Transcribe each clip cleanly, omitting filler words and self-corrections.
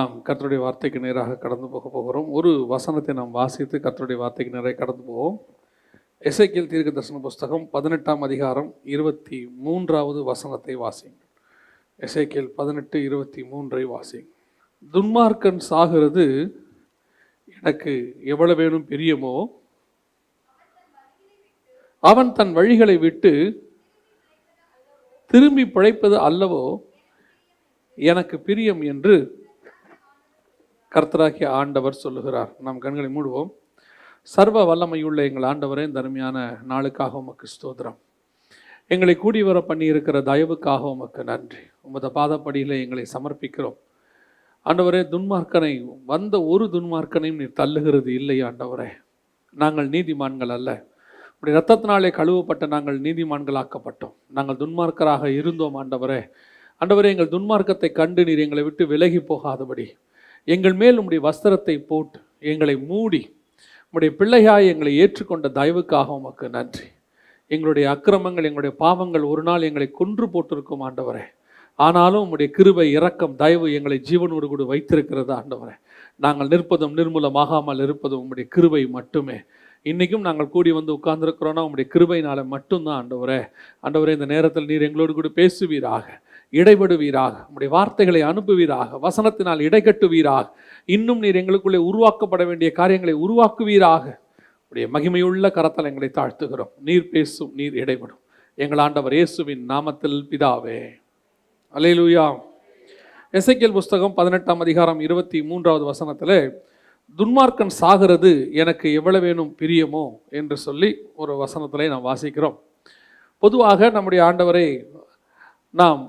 நாம் கர்த்தருடைய வார்த்தைக்கு நேராக கடந்து போகிறோம். ஒரு வசனத்தை நாம் வாசித்து கர்த்தருடைய வார்த்தைக்கு நேராக கடந்து போவோம். எசேக்கியேல் தீர்க்கதரிசன புஸ்தகம் 18ஆம் அதிகாரம் 23வது வசனத்தை வாசியுங்கள். எசேக்கியேல் 18:23 வாசியுங்கள். துன்மார்க்கன் சாகிறது எனக்கு எவ்வளவேனும் பிரியமோ, அவன் தன் வழிகளை விட்டு திரும்பி பிழைப்பது அல்லவோ எனக்கு பிரியம் என்று கர்த்தராகிய ஆண்டவர் சொல்லுகிறார். நாம் கண்களை மூடுவோம். சர்வ வல்லமையுள்ள எங்கள் ஆண்டவரே, இந்த அருமையான நாளுக்காக உமக்கு ஸ்தோத்திரம். எங்களை கூடி வர பண்ணி இருக்கிற தயவுக்காக உமக்கு நன்றி. உமது பாதப்படியில் எங்களை சமர்ப்பிக்கிறோம். ஆண்டவரே, துன்மார்க்கனை வந்த ஒரு துன்மார்க்கனையும் நீர் தள்ளுகிறது இல்லை. ஆண்டவரே, நாங்கள் நீதிமான்கள் அல்ல, உடைய இரத்தத்தினாலே கழுவப்பட்ட நாங்கள் நீதிமான்களாக்கப்பட்டோம். நாங்கள் துன்மார்க்கராக இருந்தோம். ஆண்டவரே, எங்கள் துன்மார்க்கத்தை கண்டு நீர் எங்களை விட்டு விலகி போகாதபடி எங்கள் மேல் உம்முடைய வஸ்திரத்தை போட்டு எங்களை மூடி உம்முடைய பிள்ளையாய் எங்களை ஏற்றுக்கொண்ட தயவுக்காக உமக்கு நன்றி. எங்களுடைய அக்கிரமங்கள், எங்களுடைய பாவங்கள் ஒரு நாள் எங்களை கொன்று போட்டிருக்கும் ஆண்டவரே. ஆனாலும் உம்முடைய கிருபை, இரக்கம், தயவு எங்களை ஜீவனோடு கூட வைத்திருக்கிறது ஆண்டவரே. நாங்கள் நிற்பதும் நிர்மூலமாகாமல் இருப்பதும் உம்முடைய கிருபை மட்டுமே. இன்றைக்கும் நாங்கள் கூடி வந்து உட்கார்ந்துருக்கிறோன்னா உம்முடைய கிருபையினால மட்டும்தான் ஆண்டவரே. இந்த நேரத்தில் நீர் எங்களோடு கூட பேசுவீராக, இடைபடுவீராக, உம்முடைய வார்த்தைகளை அனுப்புவீராக, வசனத்தினால் இடைக்கட்டுவீராக. இன்னும் நீர் எங்களுக்குள்ளே உருவாக்கப்பட வேண்டிய காரியங்களை உருவாக்குவீராக. உடைய மகிமையுள்ள கரத்தில் எங்களை தாழ்த்துகிறோம். நீர் பேசும், நீர் இடைபடும். எங்கள் ஆண்டவர் இயேசுவின் நாமத்தில் பிதாவே, அல்லேலூயா. எசேக்கியேல் புஸ்தகம் 18ஆம் அதிகாரம் 23வது வசனத்தில் துன்மார்க்கன் சாகிறது எனக்கு எவ்வளவேனும் பிரியமோ என்று சொல்லி ஒரு வசனத்திலே நாம் வாசிக்கிறோம். பொதுவாக நம்முடைய ஆண்டவரை நாம்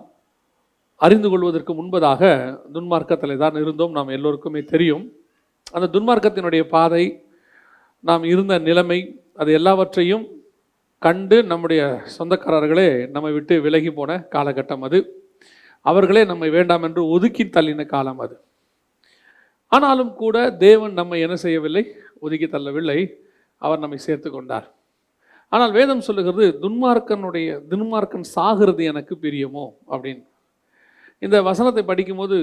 அறிந்து கொள்வதற்கு முன்பதாக துன்மார்க்கத்தில் தான் இருந்தோம். நாம் எல்லோருக்குமே தெரியும். அந்த துன்மார்க்கத்தினுடைய பாதை, நாம் இருந்த நிலைமை, அது எல்லாவற்றையும் கண்டு நம்முடைய சொந்தக்காரர்களே நம்மை விட்டு விலகி போன காலகட்டம் அது. அவர்களே நம்மை வேண்டாம் என்று ஒதுக்கி தள்ளின காலம் அது. ஆனாலும் கூட தேவன் நம்மை என்ன செய்யவில்லை? ஒதுக்கி தள்ளவில்லை. அவர் நம்மை சேர்த்து கொண்டார். ஆனால் வேதம் சொல்லுகிறது துன்மார்க்கன் சாகிறது எனக்கு பிரியமோ அப்படின்னு. இந்த வசனத்தை படிக்கும்போது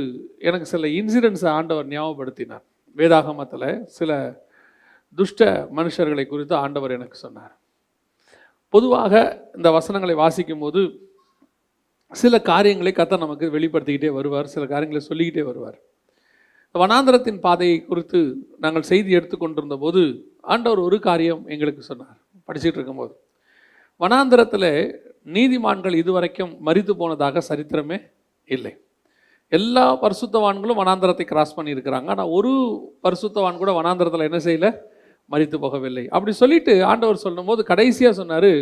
எனக்கு சில இன்சிடென்ட்ஸை ஆண்டவர் ஞாபகப்படுத்தினார். வேதாகமத்தில் சில துஷ்ட மனுஷர்களை குறித்து ஆண்டவர் எனக்கு சொன்னார். பொதுவாக இந்த வசனங்களை வாசிக்கும் போது சில காரியங்களை கர்த்தர் நமக்கு வெளிப்படுத்திக்கிட்டே வருவார், சில காரியங்களை சொல்லிக்கிட்டே வருவார். வனாந்திரத்தின் பாதையை குறித்து நாங்கள் செய்தி எடுத்துக்கொண்டிருந்த போது ஆண்டவர் ஒரு காரியம் எங்களுக்கு சொன்னார். படிச்சுட்டு இருக்கும்போது, வனாந்திரத்தில் நீதிமான்கள் இதுவரைக்கும் மரித்து போனதாக சரித்திரமே இல்லை. எல்லா பரிசுத்தவான்களும் வனாந்திரத்தை கிராஸ் பண்ணியிருக்கிறாங்க. ஆனால் ஒரு பரிசுத்தவான் கூட வனாந்திரத்தில் என்ன செய்யலை? மரித்து போகவில்லை. அப்படி சொல்லிட்டு ஆண்டவர் சொல்லும் போது கடைசியாக சொன்னார்,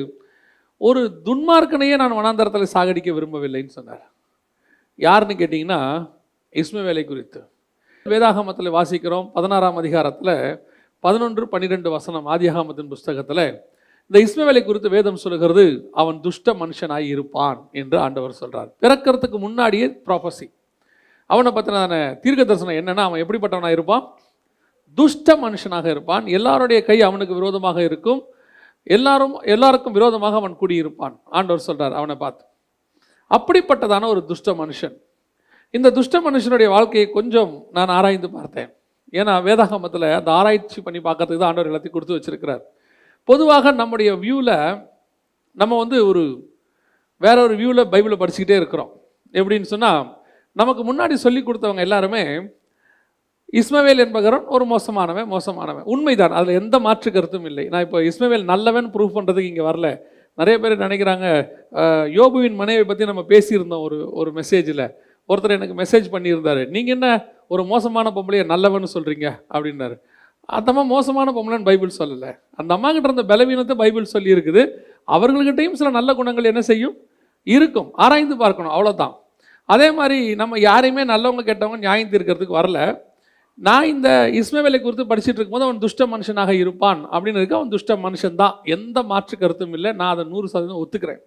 ஒரு துன்மார்க்கனையே நான் வனாந்திரத்தில் சாகடிக்க விரும்பவில்லைன்னு சொன்னார். யாருன்னு கேட்டிங்கன்னா, இஸ்மவேலை குறித்து வேதாகமத்தில் வாசிக்கிறோம். 16ஆம் அதிகாரத்தில் 11-12 வசனம் ஆதியாகமத்தின் புஸ்தகத்தில் இந்த இஸ்மவேலை குறித்து வேதம் சொல்லுகிறது, அவன் துஷ்ட மனுஷனாய் இருப்பான் என்று ஆண்டவர் சொல்கிறார். பிறக்கிறதுக்கு முன்னாடியே ப்ராஃபஸி. அவனை பற்றின தீர்க்க தரிசனம் என்னென்னா, அவன் எப்படிப்பட்டவனாக இருப்பான்? துஷ்ட மனுஷனாக இருப்பான். எல்லாருடைய கை அவனுக்கு விரோதமாக இருக்கும். எல்லாருக்கும் விரோதமாக அவன் கூடியிருப்பான். ஆண்டவர் சொல்கிறார் அவனை பார்த்து. அப்படிப்பட்டதான ஒரு துஷ்ட மனுஷன். இந்த துஷ்ட மனுஷனுடைய வாழ்க்கையை கொஞ்சம் நான் ஆராய்ந்து பார்த்தேன். ஏன்னா வேதாகமத்தில் அந்த ஆராய்ச்சி பண்ணி பார்க்கறதுக்கு தான் ஆண்டவர் எல்லாத்தையும் கொடுத்து வச்சிருக்கிறார். பொதுவாக நம்முடைய வியூவில் நம்ம வேற ஒரு வியூவில் பைபிளை படிச்சுக்கிட்டே இருக்கிறோம். எப்படின்னு சொன்னால், நமக்கு முன்னாடி சொல்லி கொடுத்தவங்க எல்லாருமே இஸ்மவேல் என்பவன் ஒரு மோசமானவன் உண்மைதான், அதில் எந்த மாற்று கருத்தும் இல்லை. நான் இப்போ இஸ்மவேல் நல்லவன் ப்ரூவ் பண்ணுறதுக்கு இங்கே வரல. நிறைய பேர் நினைக்கிறாங்க, யோபுவின் மனைவியை பற்றி நம்ம பேசியிருந்தோம் ஒரு மெசேஜில். ஒருத்தர் எனக்கு மெசேஜ் பண்ணியிருந்தார், நீங்கள் என்ன ஒரு மோசமான பொம்பளையை நல்லவன்னு சொல்கிறீங்க அப்படின்னாரு. அந்த அம்மா மோசமான பொம்பளைன்னு பைபிள் சொல்லலை. அந்த அம்மா கிட்ட இருந்த பலவீனத்தை பைபிள் சொல்லியிருக்குது. அவர்கள்கிட்டையும் சில நல்ல குணங்கள் என்ன செய்யும்? இருக்கும். ஆராய்ந்து பார்க்கணும், அவ்வளோதான். அதே மாதிரி நம்ம யாரையுமே நல்லவங்க கெட்டவங்க நியாயம் தீர்க்கிறதுக்கு வரல. நான் இந்த இஸ்மவேலை குறித்து படிச்சுட்டு இருக்கும்போது அவன் துஷ்ட மனுஷனாக இருப்பான் அப்படின்னு இருக்கு. அவன் துஷ்ட மனுஷன்தான், எந்த மாற்று கருத்தும் இல்லை. நான் அதை 100% ஒத்துக்கிறேன்.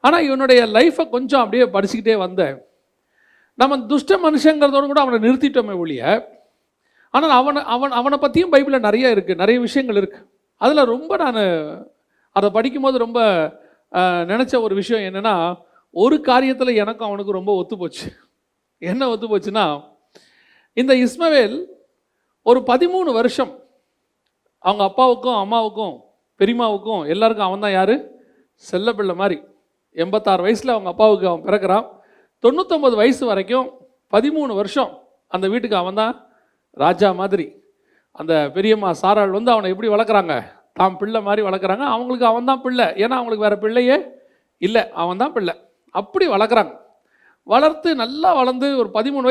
ஆனால் இவனுடைய லைஃப்பை கொஞ்சம் அப்படியே படிச்சுக்கிட்டே வந்தேன். நம்ம துஷ்ட மனுஷங்கிறதோடு கூட அவனை நிறுத்திட்டோமே ஒழிய, ஆனால் அவனை பற்றியும் பைபிளில் நிறைய இருக்குது, நிறைய விஷயங்கள் இருக்குது. அதில் ரொம்ப நான் அதை படிக்கும்போது ரொம்ப நினச்ச ஒரு விஷயம் என்னென்னா, ஒரு காரியத்தில் எனக்கும் அவனுக்கும் ரொம்ப ஒத்து போச்சு. என்ன ஒத்து போச்சுன்னா, இந்த இஸ்மவேல் ஒரு 13 வருஷம் அவங்க அப்பாவுக்கும் அம்மாவுக்கும் பெரியம்மாவுக்கும் எல்லாருக்கும் அவன் தான் யார்? செல்ல பிள்ளை மாதிரி. 86 வயசில் அவங்க அப்பாவுக்கு அவன் பிறக்கிறான். 99 வயசு வரைக்கும் 13 வருஷம் அந்த வீட்டுக்கு அவன் தான் ராஜா மாதிரி. அந்த பெரியம்மா சாராள் வந்து அவனை எப்படி வளர்க்குறாங்க? தாம் பிள்ளை மாதிரி வளர்க்குறாங்க. அவங்களுக்கு அவன் தான் பிள்ளை, ஏன்னா அவங்களுக்கு வேறு பிள்ளையே இல்லை, அவன் தான் பிள்ளை. அப்படி வளர்க்குறாங்க. வளர்த்து நல்லா வளர்ந்து ஒரு 13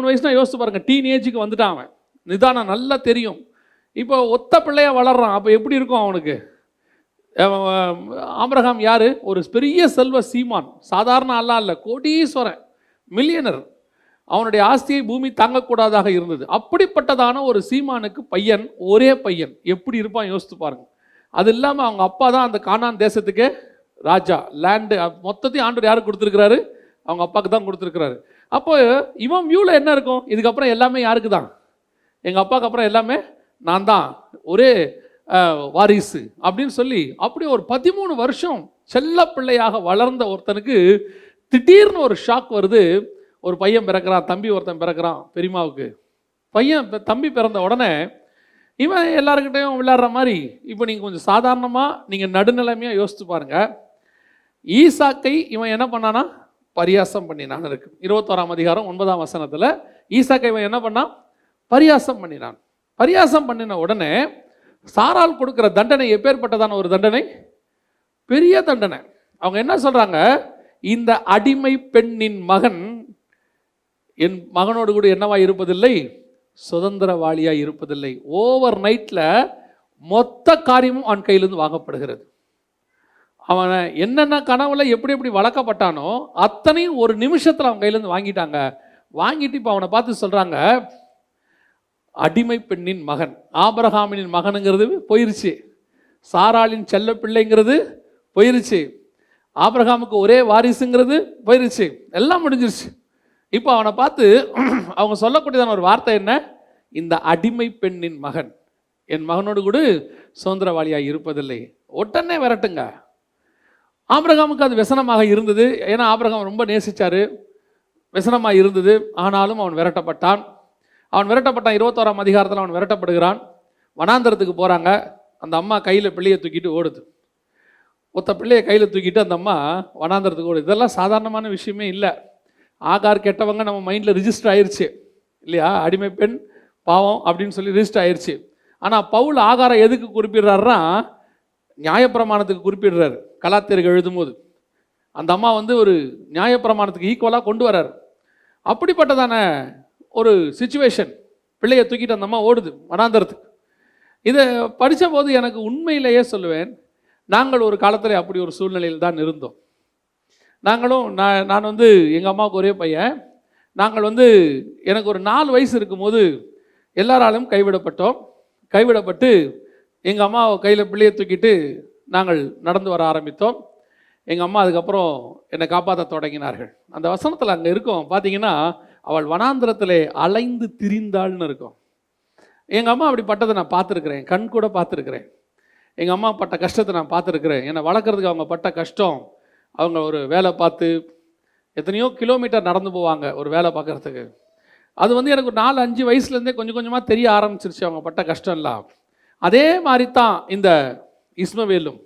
வயசுனா யோசிச்சு பாருங்கள், டீனேஜுக்கு வந்துட்டான் அவன். நிதானம் நல்லா தெரியும். இப்போ ஒத்த பிள்ளையாக வளர்றான். அப்போ எப்படி இருக்கும் அவனுக்கு? ஆபிரகாம் யார்? ஒரு பெரிய செல்வ சீமான், சாதாரண ஆளா இல்லை, கோடீஸ்வரன், மில்லியனர். அவனுடைய ஆஸ்தியை பூமி தாங்கக்கூடாதாக இருந்தது. அப்படிப்பட்டதான ஒரு சீமானுக்கு பையன், ஒரே பையன், எப்படி இருப்பான் யோசித்து பாருங்க. அது இல்லாமல் அவங்க அப்பா தான் அந்த கானான் தேசத்துக்கே ராஜா. லேண்டு மொத்தத்தையும் ஆண்டவர் யாருக்கு கொடுத்துருக்கிறாரு? அவங்க அப்பாவுக்கு தான் கொடுத்துருக்கிறாரு. அப்போ இவன் வியூவில் என்ன இருக்கும்? இதுக்கப்புறம் எல்லாமே யாருக்கு தான்? எங்கள் அப்பாவுக்கு அப்புறம் எல்லாமே நான் தான், ஒரே வாரிசு அப்படின்னு சொல்லி அப்படி ஒரு 13 வருஷம் செல்ல பிள்ளையாக வளர்ந்த ஒருத்தனுக்கு திடீர்னு ஒரு ஷாக் வருது. ஒரு பையன் பிறக்கிறான், தம்பி ஒருத்தன் பிறக்கிறான் பெரியம்மாவுக்கு. தம்பி பிறந்த உடனே இவன் எல்லாருக்கிட்டையும் விளையாடுற மாதிரி. இப்போ நீங்கள் கொஞ்சம் சாதாரணமாக நீங்கள் நடுநிலைமையாக யோசித்து பாருங்கள். ஈசாக்கை இவன் என்ன பண்ணானா? பரியாசம் பண்ணினான் இருக்கு. 21ஆம் அதிகாரம் 9ஆம் வசனத்தில் ஈசாக்கை இவன் என்ன பண்ணான்? பரியாசம் பண்ணினான். பரியாசம் பண்ணின உடனே சாரால் கொடுக்குற தண்டனை எப்பேற்பட்டதான ஒரு தண்டனை? பெரிய தண்டனை. அவங்க என்ன சொல்கிறாங்க? இந்த அடிமை பெண்ணின் மகன் என் மகனோடு கூட என்னவா இருப்பதில்லை? சுதந்திரவாளியாக இருப்பதில்லை. ஓவர் நைட்டில் மொத்த காரியமும் அவன் கையிலிருந்து வாங்கப்படுகிறது. அவனை என்னென்ன கனவுல எப்படி எப்படி வளர்க்கப்பட்டானோ அத்தனையும் ஒரு நிமிஷத்தில் அவன் கையிலேருந்து வாங்கிட்டாங்க. வாங்கிட்டு இப்போ அவனை பார்த்து சொல்கிறாங்க, அடிமை பெண்ணின் மகன். ஆபிரகாமின் மகனுங்கிறது போயிருச்சு, சாராளின் செல்ல பிள்ளைங்கிறது போயிருச்சு, ஆபிரகாமுக்கு ஒரே வாரிசுங்கிறது போயிருச்சு, எல்லாம் முடிஞ்சிருச்சு. இப்போ அவனை பார்த்து அவங்க சொல்லக்கூடியதான ஒரு வார்த்தை என்ன? இந்த அடிமை பெண்ணின் மகன் என் மகனோடு கூட சுதந்திரவாளியாக இருப்பதில்லை. உடனே விரட்டுங்க. ஆபிரகாமுக்கு அது व्यசனமாக இருந்தது. ஏன்னா ஆபிரகாம் ரொம்ப நேசிச்சாரு, व्यசனமாக இருந்தது. ஆனாலும் அவன் விரட்டப்பட்டான். 21ஆம் அதிகாரத்தில் அவன் விரட்டப்படுகிறான். வனாந்தரத்துக்கு போகிறாங்க. அந்த அம்மா கையில் பிள்ளையை தூக்கிட்டு ஓடுது. ஒத்த பிள்ளையை கையில் தூக்கிட்டு அந்த அம்மா வனாந்தரத்துக்கு ஓடுது. இதெல்லாம் சாதாரணமான விஷயமே இல்லை. ஆகார் கெட்டவங்க நம்ம மைண்டில் ரிஜிஸ்டர் ஆயிடுச்சு இல்லையா? அடிமை பெண் பாவம் அப்படின்னு சொல்லி ரிஜிஸ்டர் ஆயிடுச்சு. ஆனால் பவுல் ஆகாரை எதுக்கு குறிப்பிடுறாருன்னா, நியாயப்பிரமாணத்துக்கு குறிப்பிடுறாரு. கலாத்தியர்கள் எழுதும்போது அந்த அம்மா வந்து ஒரு நியாயப்பிரமாணத்துக்கு ஈக்குவலாக கொண்டு வர்றாரு. அப்படிப்பட்டதான ஒரு சிச்சுவேஷன். பிள்ளையை தூக்கிட்டு அந்த அம்மா ஓடுது வனாந்தரத்துக்கு. இதை படித்த போது எனக்கு உண்மையிலேயே சொல்லுவேன், நாங்கள் ஒரு காலத்தில் அப்படி ஒரு சூழ்நிலையில் தான் இருந்தோம். நாங்களும் நான் வந்து எங்கள் அம்மாவுக்கு ஒரே பையன். நாங்கள் வந்து எனக்கு ஒரு 4 வயசு இருக்கும்போது எல்லாராலும் கைவிடப்பட்டோம். கைவிடப்பட்டு எங்கள் அம்மா கையில் பிள்ளையை தூக்கிட்டு நாங்கள் நடந்து வர ஆரம்பித்தோம். எங்கள் அம்மா அதுக்கப்புறம் என்னை காப்பாற்ற தொடங்கினார்கள். அந்த வசனத்தில் அங்கே இருக்கும் பார்த்தீங்கன்னா, அவள் வனாந்திரத்திலே அலைந்து திரிந்தாள்னு இருக்கும். எங்கள் அம்மா அப்படி பட்டதை நான் பார்த்துருக்குறேன், கண் கூட பார்த்துருக்குறேன். எங்கள் அம்மா பட்ட கஷ்டத்தை நான் பார்த்துருக்குறேன். என்னை வளர்க்குறதுக்கு அவங்க பட்ட கஷ்டம். அவங்க ஒரு வேலை பார்த்து எத்தனையோ கிலோமீட்டர் நடந்து போவாங்க ஒரு வேலை பார்க்குறதுக்கு. அது வந்து எனக்கு ஒரு 4-5 வயசுலேருந்தே கொஞ்சம் கொஞ்சமாக தெரிய ஆரம்பிச்சிருச்சு அவங்க பட்ட கஷ்டம்லாம். அதே மாதிரி தான் இந்த இஸ்மவேலும்.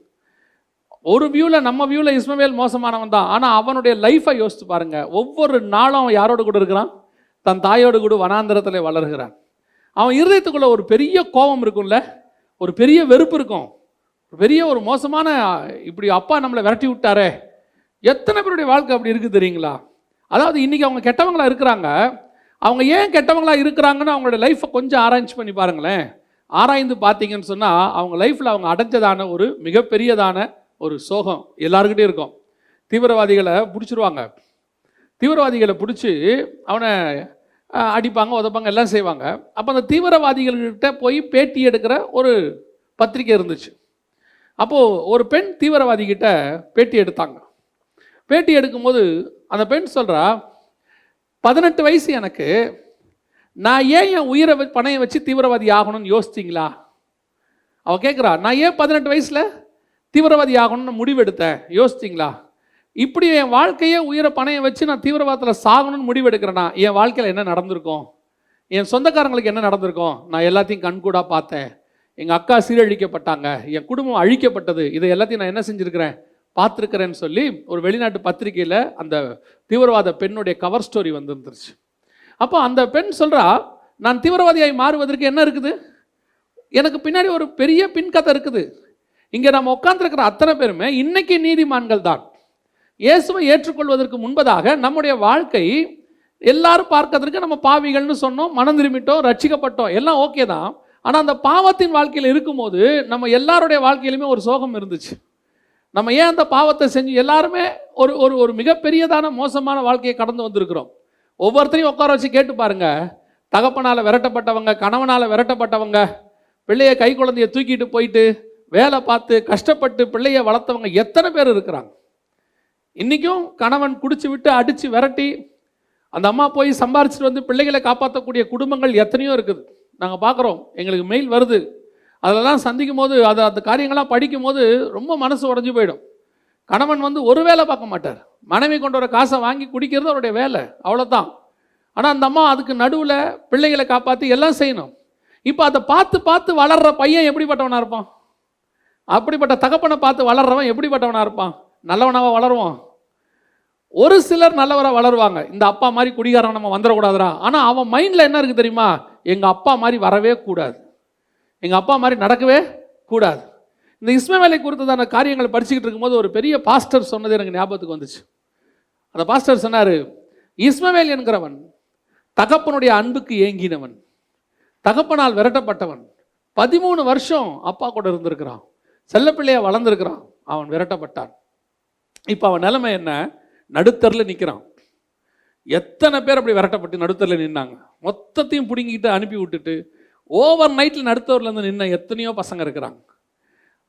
ஒரு வியூவில் நம்ம வியூவில் இஸ்மவேல் மோசமானவன் தான். ஆனால் அவனுடைய லைஃப்பை யோசித்து பாருங்கள். ஒவ்வொரு நாளும் அவன் யாரோடு கூட இருக்கிறான்? தன் தாயோடு கூட வனாந்தரத்தில் வளர்கிறான். அவன் இருதயத்துக்குள்ளே ஒரு பெரிய கோபம் இருக்கும்ல, ஒரு பெரிய வெறுப்பு இருக்கும், பெரிய ஒரு மோசமான, இப்படி அப்பா நம்மளை விரட்டி விட்டாரே. எத்தனை பேருடைய வாழ்க்கை அப்படி இருக்குது தெரியுங்களா? அதாவது இன்றைக்கி அவங்க கெட்டவங்களா இருக்கிறாங்க. அவங்க ஏன் கெட்டவங்களா இருக்கிறாங்கன்னு அவங்களோட லைஃப்பை கொஞ்சம் ஆராய்ச்சி பண்ணி பாருங்களேன். ஆராய்ந்து பார்த்தீங்கன்னு சொன்னால் அவங்க லைஃப்பில் அவங்க அடைஞ்சதான ஒரு மிகப்பெரியதான ஒரு சோகம் எல்லாருக்கிட்டே இருக்கும். தீவிரவாதிகளை பிடிச்சிருவாங்க. தீவிரவாதிகளை பிடிச்சி அவனை அடிப்பாங்க, உதப்பாங்க, எல்லாம் செய்வாங்க. அப்போ அந்த தீவிரவாதிகள்கிட்ட போய் பேட்டி எடுக்கிற ஒரு பத்திரிக்கை இருந்துச்சு. அப்போது ஒரு பெண் தீவிரவாதிகிட்ட பேட்டி எடுத்தாங்க. பேட்டி எடுக்கும்போது அந்த பெண் சொல்கிறா, 18 வயசு எனக்கு, நான் ஏன் என் உயிரை பணையை வச்சு தீவிரவாதி ஆகணும்னு யோசிச்சிங்களா? அவள் கேட்குறா, நான் ஏன் 18 வயசில் தீவிரவாதி ஆகணும்னு முடிவெடுத்தேன், யோசிச்சிங்களா? இப்படி என் வாழ்க்கையே உயிரை பணையை வச்சு நான் தீவிரவாதத்தில் சாகணும்னு முடிவெடுக்கிறேன்னா என் வாழ்க்கையில் என்ன நடந்திருக்கும்? என் சொந்தக்காரங்களுக்கு என்ன நடந்திருக்கும், நான் எல்லாத்தையும் கண்கூடாக பார்த்தேன். எங்கள் அக்கா சீரழிக்கப்பட்டாங்க, என் குடும்பம் அழிக்கப்பட்டது, இதை எல்லாத்தையும் நான் என்ன செஞ்சுருக்கிறேன், பார்த்துருக்கிறேன்னு சொல்லி ஒரு வெளிநாட்டு பத்திரிகையில் அந்த தீவிரவாத பெண்ணுடைய கவர் ஸ்டோரி வந்துருந்துருச்சு. அப்போ அந்த பெண் சொல்கிறா, நான் தீவிரவாதியாய் மாறுவதற்கு என்ன இருக்குது, எனக்கு பின்னாடி ஒரு பெரிய பின் கதை இருக்குது. இங்கே நம்ம உட்கார்ந்துருக்கிற அத்தனை பேருமே இன்னைக்கு நீதிமான்கள் தான். இயேசுவை ஏற்றுக்கொள்வதற்கு முன்பதாக நம்முடைய வாழ்க்கை எல்லாரும் பார்க்கறதுக்கு நம்ம பாவிகள்னு சொன்னோம், மனம் திரும்பிட்டோம், ரட்சிக்கப்பட்டோம், எல்லாம் ஓகே தான். ஆனால் அந்த பாவத்தின் வாழ்க்கையில் இருக்கும்போது நம்ம எல்லாருடைய வாழ்க்கையிலுமே ஒரு சோகம் இருந்துச்சு. நம்ம ஏன் அந்த பாவத்தை செஞ்சு எல்லாருமே ஒரு ஒரு ஒரு மிகப்பெரியதான மோசமான வாழ்க்கையை கடந்து வந்திருக்கிறோம். ஒவ்வொருத்தரையும் உட்கார வச்சு கேட்டு பாருங்க, தகப்பனால் விரட்டப்பட்டவங்க, கணவனால் விரட்டப்பட்டவங்க, பிள்ளைய கை குழந்தைய தூக்கிட்டு போயிட்டு வேலை பார்த்து கஷ்டப்பட்டு பிள்ளைய வளர்த்தவங்க எத்தனை பேர் இருக்கிறாங்க. இன்றைக்கும் கணவன் குடிச்சு விட்டு அடித்து விரட்டி அந்த அம்மா போய் சம்பாரிச்சிட்டு வந்து பிள்ளைகளை காப்பாற்றக்கூடிய குடும்பங்கள் எத்தனையோ இருக்குது. நாங்கள் பார்க்குறோம், எங்களுக்கு மெயில் வருது. அதெல்லாம் சந்திக்கும் போது அந்த காரியங்கள்லாம் படிக்கும் போது ரொம்ப மனசு உடஞ்சி போயிடும். கணவன் வந்து ஒரு வேலை பார்க்க மாட்டார், மனைவி கொண்டு வர காசை வாங்கி குடிக்கிறது அவருடைய வேலை, அவ்வளோதான். ஆனால் அந்த அம்மா அதுக்கு நடுவில் பிள்ளைகளை காப்பாற்றி எல்லாம் செய்யணும். இப்போ அதை பார்த்து பார்த்து வளர்கிற பையன் எப்படிப்பட்டவனாக இருப்பான், அப்படிப்பட்ட தகப்பனை பார்த்து வளர்றவன் எப்படிப்பட்டவனாக இருப்பான், நல்லவனாக வளருவான். ஒரு சிலர் நல்லவராக வளருவாங்க, இந்த அப்பா மாதிரி குடிகாரன் நம்ம வந்துடக்கூடாதுரா. ஆனால் அவன் மைண்டில் என்ன இருக்குது தெரியுமா, எங்கள் அப்பா மாதிரி வரவே கூடாது, எங்கள் அப்பா மாதிரி நடக்கவே கூடாது. இந்த இஸ்மவேலை குறித்ததான காரியங்களை படிச்சுக்கிட்டு இருக்கும்போது ஒரு பெரிய பாஸ்டர் சொன்னது எனக்கு ஞாபகத்துக்கு வந்துச்சு. அந்த பாஸ்டர் சொன்னார், இஸ்மவேல் என்கிறவன் தகப்பனுடைய அன்புக்கு ஏங்கினவன், தகப்பனால் விரட்டப்பட்டவன், 13 வருஷம் அப்பா கூட இருந்திருக்கிறான், செல்லப்பிள்ளையா வளர்ந்துருக்கிறான், அவன் விரட்டப்பட்டான். இப்போ அவன் நிலைமை என்ன, நடுத்தரில் நிற்கிறான். எத்தனை பேர் அப்படி விரட்டப்பட்டு நடுத்தரில் நின்னாங்க, மொத்தத்தையும் பிடுங்கிட்டு அனுப்பி விட்டுட்டு ஓவர் நைட்டில் நடுத்தவர்லேருந்து நின்ன எத்தனையோ பசங்க இருக்கிறாங்க.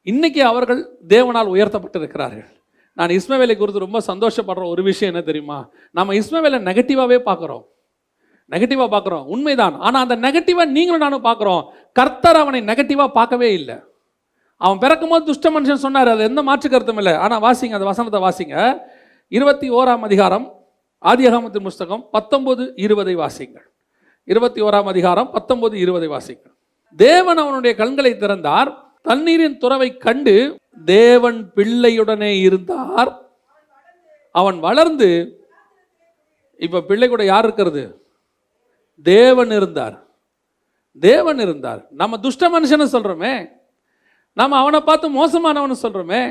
இன்னைக்கு அவர்கள் தேவனால் உயர்த்தப்பட்டு இருக்கிறார்கள். நான் இஸ்மவேலை குறித்து ரொம்ப சந்தோஷப்படுற ஒரு விஷயம் என்ன தெரியுமா, நம்ம இஸ்மவேலை நெகட்டிவாகவே பார்க்குறோம், நெகட்டிவாக பார்க்குறோம், உண்மைதான். ஆனால் அந்த நெகட்டிவாக நீங்களும் நானும் பார்க்குறோம். கர்த்தர் அவனை நெகட்டிவாக பார்க்கவே இல்லை. அவன் பிறக்கும் போது துஷ்ட மனுஷன் சொன்னார், அது எந்த மாற்று கருத்தும் இல்லை. ஆனால் வாசிங்க, அந்த வசனத்தை வாசிங்க, 21ஆம் அதிகாரம் ஆதியாகமத்தின் புஸ்தகம் 19-20 வாசிங்கள். 21ஆம் அதிகாரம் 19-20 வாசிங்கள். தேவன் அவனுடைய கண்களை திறந்தார், தண்ணீரின் துறவை கண்டு தேவன் பிள்ளையுடனே இருந்தார், அவன் வளர்ந்து, இப்ப பிள்ளை கூட யார் இருக்கிறது, தேவன் இருந்தார், தேவன் இருந்தார். நம்ம துஷ்ட மனுஷன்னு சொல்றோமே, நம்ம அவனை பார்த்து மோசமானவனு சொல்றோமே,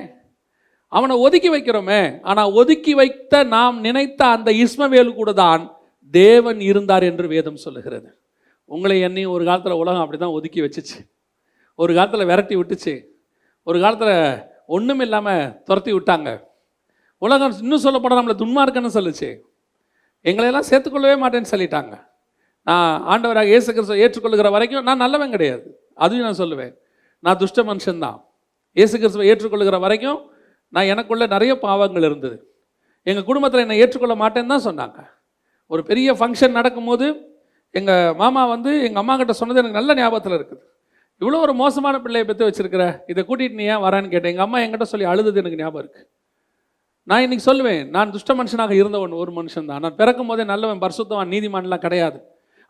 அவனை ஒதுக்கி வைக்கிறோமே. ஆனா ஒதுக்கி வைத்த நாம் நினைத்த அந்த இஸ்மவேல் கூட தான் தேவன் இருந்தார் என்று வேதம் சொல்லுகிறது. உங்களை என்னையும் ஒரு காலத்தில் உலகம் அப்படி தான் ஒதுக்கி வச்சுச்சு, ஒரு காலத்தில் விரட்டி விட்டுச்சு, ஒரு காலத்தில் ஒன்றும் இல்லாமல் துரத்தி விட்டாங்க. உலகம் இன்னும் சொல்லப்பட நம்மளை துன்மார்க்கன்னு சொல்லுச்சு, எங்களையெல்லாம் சேர்த்துக்கொள்ளவே மாட்டேன்னு சொல்லிட்டாங்க. நான் ஆண்டவராக இயேசு கிறிஸ்துவை ஏற்றுக்கொள்ளுகிற வரைக்கும் நான் நல்லவன் கிடையாது, அதையும் நான் சொல்லுவேன், நான் துஷ்ட மனுஷன்தான். இயேசு கிறிஸ்துவை ஏற்றுக்கொள்ளுகிற வரைக்கும் நான் எனக்குள்ள நிறைய பாவங்கள் இருந்தது. எங்கள் குடும்பத்தில் என்னை ஏற்றுக்கொள்ள மாட்டேன்னு தான் சொன்னாங்க. ஒரு பெரிய ஃபங்க்ஷன் நடக்கும்போது எங்கள் மாமா வந்து எங்கள் அம்மா கிட்ட சொன்னது எனக்கு நல்ல ஞாபகத்தில் இருக்குது. இவ்வளோ ஒரு மோசமான பிள்ளையை பெற்று வச்சிருக்கிற, இதை கூட்டிகிட்டு நீ ஏன் வரான்னு கேட்டேன். எங்கள் அம்மா என்கிட்ட சொல்லி அழுது எனக்கு ஞாபகம் இருக்குது. நான் இன்னைக்கு சொல்லுவேன், நான் துஷ்ட மனுஷனாக இருந்தவன் ஒரு மனுஷன் தான். நான் பிறக்கும் போதே நல்லவன், பரிசுத்தவான், நீதிமான்லாம் கிடையாது.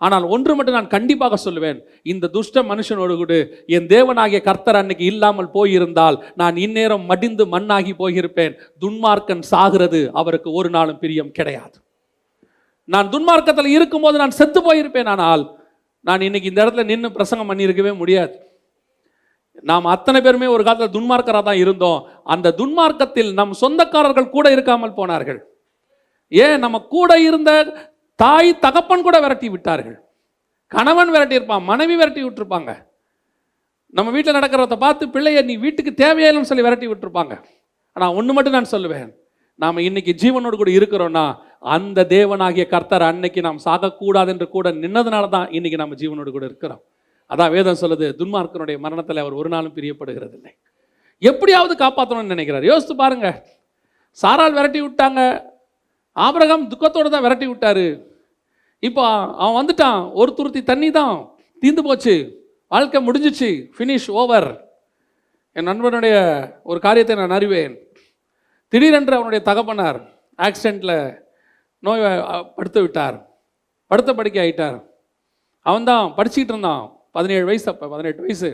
ஆனால் ஒன்று மட்டும் நான் கண்டிப்பாக சொல்லுவேன், இந்த துஷ்ட மனுஷனோடு கூட என் தேவனாகிய கர்த்தர் அன்னைக்கு இல்லாமல் போயிருந்தால் நான் இந்நேரம் மடிந்து மண்ணாகி போயிருப்பேன். துன்மார்க்கன் சாகிறது அவருக்கு ஒரு நாளும் பிரியம் கிடையாது. நான் துன்மார்க்கத்தில் இருக்கும்போது நான் செத்து போயிருப்பேன். ஆனால் நான் இன்னைக்கு இந்த இடத்துல நின்று பிரசங்கம் பண்ணியிருக்கவே முடியாது. நாம் அத்தனை பேருமே ஒரு காலத்தில் துன்மார்க்கராக தான் இருந்தோம். அந்த துன்மார்க்கத்தில் நம் சொந்தக்காரர்கள் கூட இருக்காமல் போனார்கள். ஏன், நம்ம கூட இருந்த தாய் தகப்பன் கூட விரட்டி விட்டார்கள். கணவன் விரட்டி இருப்பான், மனைவி விரட்டி விட்டுருப்பாங்க. நம்ம வீட்டில் நடக்கிறத பார்த்து பிள்ளைய நீ வீட்டுக்கு தேவையில்லைன்னு சொல்லி விரட்டி விட்டுருப்பாங்க. ஆனால் ஒன்று மட்டும் நான் சொல்லுவேன், நாம் இன்னைக்கு ஜீவனோடு கூட இருக்கிறோன்னா அந்த தேவனாகிய கர்த்தர் அன்னைக்கு நாம் சாகக்கூடாது என்று கூட நின்னதுனால தான் இன்னைக்கு நம்ம ஜீவனோடு கூட இருக்கிறோம். அதான் வேதம் சொல்லுது, துன்மார்க்கனுடைய மரணத்தில் அவர் ஒரு நாளும் பிரியப்படுகிறது இல்லை. எப்படியாவது காப்பாற்றணும்னு நினைக்கிறார். யோசித்து பாருங்க, சாரால் விரட்டி விட்டாங்க, ஆபிரகாம் துக்கத்தோடு தான் விரட்டி விட்டாரு. இப்போ அவன் வந்துட்டான், ஒரு துருத்தி தண்ணி தான், தீந்து போச்சு, வாழ்க்கை முடிஞ்சிச்சு, ஃபினிஷ் ஓவர். என் நண்பனுடைய ஒரு காரியத்தை நான் அறிவேன். திடீரென்று அவனுடைய தகப்பனார் ஆக்சிடெண்ட்டில் நோய் படுத்து விட்டார், படுத்த படுக்கை ஆகிட்டார். அவன் தான் படிச்சுக்கிட்டு இருந்தான், 17 வயசு, அப்போ 18 வயசு.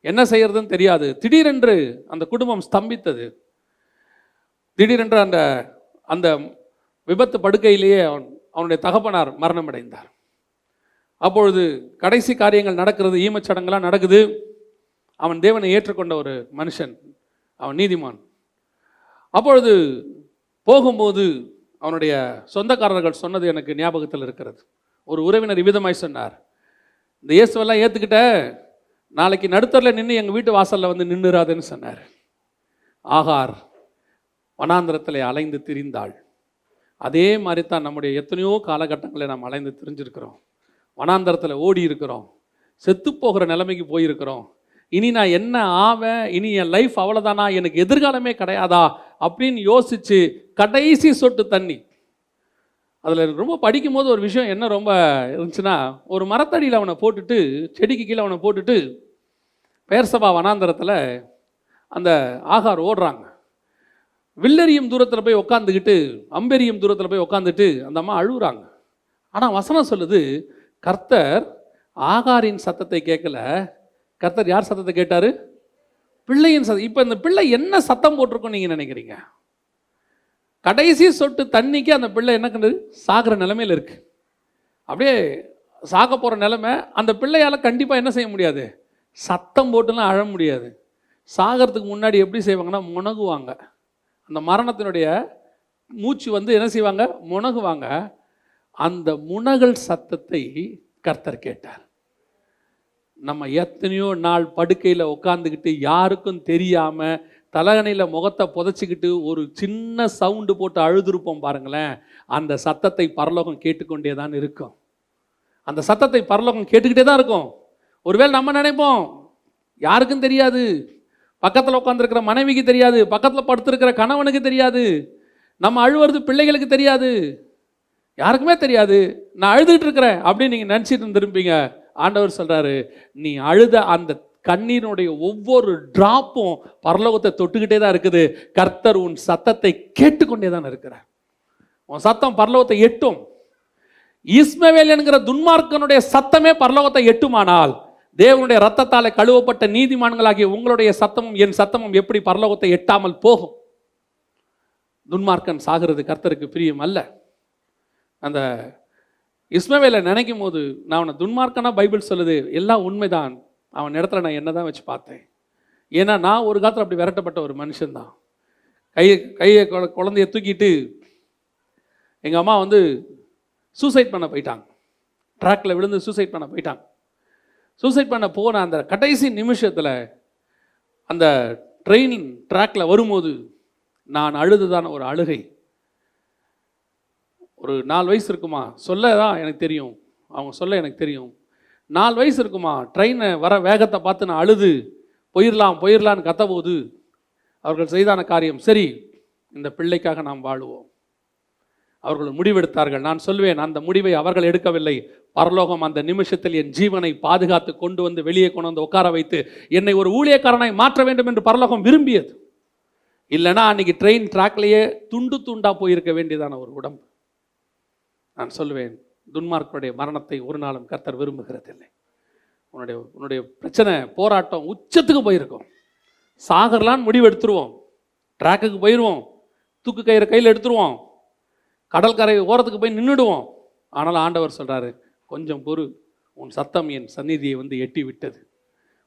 என்ன செய்யறதுன்னு தெரியாது. திடீரென்று அந்த குடும்பம் ஸ்தம்பித்தது. திடீரென்று அந்த அந்த விபத்து படுக்கையிலேயே அவனுடைய தகப்பனார் மரணம் அடைந்தார். அப்பொழுது கடைசி காரியங்கள் நடக்கிறது, ஈமச்சடங்கெல்லாம் நடக்குது. அவன் தேவனை ஏற்றுக்கொண்ட ஒரு மனுஷன், அவன் நீதிமான். அப்பொழுது போகும்போது அவனுடைய சொந்தக்காரர்கள் சொன்னது எனக்கு ஞாபகத்தில் இருக்கிறது. ஒரு உறவினர் விதமாய் சொன்னார், இந்த இயேசுவெல்லாம் ஏற்றுக்கிட்ட, நாளைக்கு நடுத்தரில் நின்று எங்கள் வீட்டு வாசலில் வந்து நின்றுறாதுன்னு சொன்னார். ஆகார் வனாந்திரத்தில் அலைந்து திரிந்தாள். அதே மாதிரி தான் நம்முடைய எத்தனையோ காலகட்டங்களில் நாம் அலைந்து திரிஞ்சிருக்கிறோம். வனாந்தரத்தில் ஓடி இருக்கிறோம், செத்து போகிற நிலைமைக்கு போயிருக்கிறோம். இனி நான் என்ன ஆவேன், இனி என் லைஃப் அவ்வளோதானா, எனக்கு எதிர்காலமே கிடையாதா அப்படின்னு யோசித்து கடைசி சொட்டு தண்ணி. அதில் எனக்கு ரொம்ப படிக்கும் போது ஒரு விஷயம் என்ன ரொம்ப இருந்துச்சுன்னா, ஒரு மரத்தடியில் அவனை போட்டுட்டு, செடிக்கு கீழே அவனை போட்டுட்டு பெயர்சபா வனாந்தரத்தில் அந்த ஆகார் ஓடுறாங்க. வில்லெறியும் தூரத்தில் போய் உட்காந்துக்கிட்டு, அம்பெரியும் தூரத்தில் போய் உட்காந்துட்டு அந்த அம்மா அழுகுறாங்க. ஆனால் வசனம் சொல்லுது, கர்த்தர் ஆகாரின் சத்தத்தை கேட்கல, கர்த்தர் யார் சத்தத்தை கேட்டார்? பிள்ளையின் சத்தம். இப்போ இந்த பிள்ளை என்ன சத்தம் போட்டிருக்கோம் நீங்கள் நினைக்கிறீங்க? கடைசி சொட்டு தண்ணிக்கு அந்த பிள்ளை என்ன கண்டு சாகிற நிலைமையில் இருக்கு. அப்படியே சாக போகிற நிலைமை. அந்த பிள்ளையால் கண்டிப்பாக என்ன செய்ய முடியாது, சத்தம் போட்டுலாம் அழ முடியாது. சாகிறதுக்கு முன்னாடி எப்படி செய்வாங்கன்னா முனகுவாங்க. அந்த மரணத்தினுடைய மூச்சு வந்து என்ன செய்வாங்க, முனகுவாங்க. அந்த முனகல் சத்தத்தை கர்த்தர் கேட்டார். நம்ம எத்தனையோ நாள் படுக்கையில் உட்காந்துக்கிட்டு யாருக்கும் தெரியாமல் தலகணையில் முகத்தை புதைச்சிக்கிட்டு ஒரு சின்ன சவுண்டு போட்டு அழுதுருப்போம் பாருங்களேன். அந்த சத்தத்தை பரலோகம் கேட்டுக்கொண்டே தான் இருக்கும். அந்த சத்தத்தை பரலோகம் கேட்டுக்கிட்டே தான் இருக்கும். ஒருவேளை நம்ம நினைப்போம் யாருக்கும் தெரியாது, பக்கத்தில் உட்காந்துருக்கிற மனைவிக்கு தெரியாது, பக்கத்தில் படுத்திருக்கிற கணவனுக்கு தெரியாது, நம்ம அழுவது பிள்ளைகளுக்கு தெரியாது, யாருக்குமே தெரியாது, நான் அழுதுகிட்டு இருக்கிறேன் அப்படின்னு நீங்கள் நினச்சிட்டு இருந்திருப்பீங்க. ஆண்டவர் சொல்கிறாரு, நீ அழுத அந்த கண்ணீருடைய ஒவ்வொரு டிராப்பும் பரலோகத்தை தொட்டுக்கிட்டே தான் இருக்குது. கர்த்தர் உன் சத்தத்தை கேட்டுக்கொண்டே தான் இருக்கிறார். உன் சத்தம் பரலோகத்தை எட்டும். இஸ்மவேல் என்கிற துன்மார்க்கனுடைய சத்தமே பரலோகத்தை எட்டுமானால், தேவனுடைய ரத்தத்தாலே கழுவப்பட்ட நீதிமான்களாகிய உங்களுடைய சத்தமும் என் சத்தமும் எப்படி பரலோகத்தை எட்டாமல் போகும்? துன்மார்க்கன் சாகிறது கர்த்தருக்கு பிரியம் அல்ல. அந்த இஸ்மவேலை நினைக்கும் போது, நான் அவனை துன்மார்க்கனா பைபிள் சொல்லுது, எல்லாம் உண்மைதான். அவன் இடத்துல நான் என்ன தான் வச்சு பார்த்தேன். ஏன்னா நான் ஒரு காலத்தில் அப்படி விரட்டப்பட்ட ஒரு மனுஷன்தான். கையை குழந்தைய தூக்கிட்டு எங்கள் அம்மா வந்து சூசைட் பண்ண போயிட்டாங்க. ட்ராக்கில் விழுந்து சூசைட் பண்ண போயிட்டாங்க. சூசைட் பண்ண போன அந்த கடைசி நிமிஷத்தில் அந்த ட்ரெயின் ட்ராக்கில் வரும்போது நான் அழுதுதான ஒரு அழுகை. ஒரு 4 வயசு இருக்குமா, சொல்ல தான் எனக்கு தெரியும், அவங்க சொல்ல எனக்கு தெரியும். 4 வயசு இருக்குமா, ட்ரெயினை வர வேகத்தை பார்த்து நான் அழுது போயிடலான்னு கத்தபோது அவர்கள் செய்தான காரியம், சரி இந்த பிள்ளைக்காக நாம் வாழுவோம். அவர்கள் முடிவெடுத்தார்கள். நான் சொல்வேன், அந்த முடிவை அவர்கள் எடுக்கவில்லை. பரலோகம் அந்த நிமிஷத்தில் என் ஜீவனை பாதுகாத்து கொண்டு வந்து வெளியே கொண்டு வந்து உட்கார வைத்து என்னை ஒரு ஊழியக்காரனாய் மாற்ற வேண்டும் என்று பரலோகம் விரும்பியது. இல்லைனா அன்னைக்கு ட்ரெயின் ட்ராக்லேயே துண்டு துண்டாக போயிருக்க வேண்டியதான ஒரு உடம்பு. நான் சொல்லுவேன், துன்மார்க்கனுடைய மரணத்தை ஒரு நாளும் கர்த்தர் விரும்புகிறதில்லை. உன்னுடைய பிரச்சனை போராட்டம் உச்சத்துக்கு போயிருக்கும். சாகரலான்னு முடிவு எடுத்துருவோம், ட்ராக்குக்கு போயிடுவோம், தூக்கு கயிறை கையில் எடுத்துருவோம், கடற்கரை ஓரத்துக்கு போய் நின்றுடுவோம். ஆனால் ஆண்டவர் சொல்கிறாரு, கொஞ்சம் பொறு, உன் சத்தம் என் சந்நிதியை வந்து எட்டி விட்டது.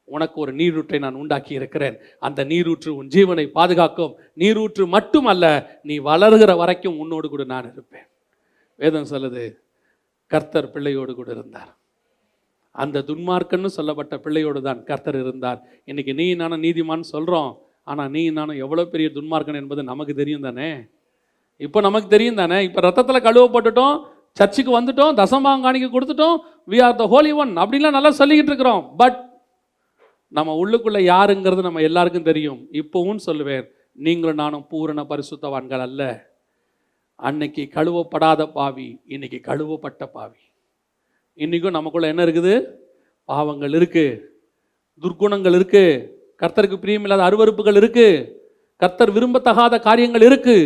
உனக்கு ஒரு நீரூற்றை நான் உண்டாக்கி இருக்கிறேன். அந்த நீரூற்று உன் ஜீவனை பாதுகாக்கும். நீரூற்று மட்டுமல்ல, நீ வளர்கிற வரைக்கும் உன்னோடு கூட நான் இருப்பேன். வேதம் சொல்லுது, கர்த்தர் பிள்ளையோடு கூட இருந்தார். அந்த துன்மார்க்கன்னு சொல்லப்பட்ட பிள்ளையோடு தான் கர்த்தர் இருந்தார். இன்னைக்கு நீ நானும் நீதிமான்னு சொல்கிறோம், ஆனால் நீ நானும் எவ்வளோ பெரிய துன்மார்க்கன் என்பது நமக்கு தெரியும் தானே. இப்போ நமக்கு தெரியும் தானே. இப்போ ரத்தத்தில் கழுவப்பட்டுட்டோம், சர்ச்சுக்கு வந்துட்டோம், தசமாங்காணிக்கு கொடுத்துட்டோம், we are the holy one அப்படின்லாம் நல்லா சொல்லிக்கிட்டு இருக்கிறோம். பட் நம்ம உள்ளுக்குள்ளே யாருங்கிறது நம்ம எல்லாருக்கும் தெரியும். இப்போவும் சொல்லுவேன், நீங்களும் நானும் பூரண பரிசுத்தவான்கள் அல்ல. அன்னைக்கு கழுவப்படாத பாவி, இன்னைக்கு கழுவப்பட்ட பாவி. இன்றைக்கும் நமக்குள்ள என்ன இருக்குது? பாவங்கள் இருக்குது, துர்க்குணங்கள் இருக்குது, கர்த்தருக்கு பிரியமில்லாத அருவருப்புகள் இருக்குது, கர்த்தர் விரும்பத்தகாத காரியங்கள் இருக்குது.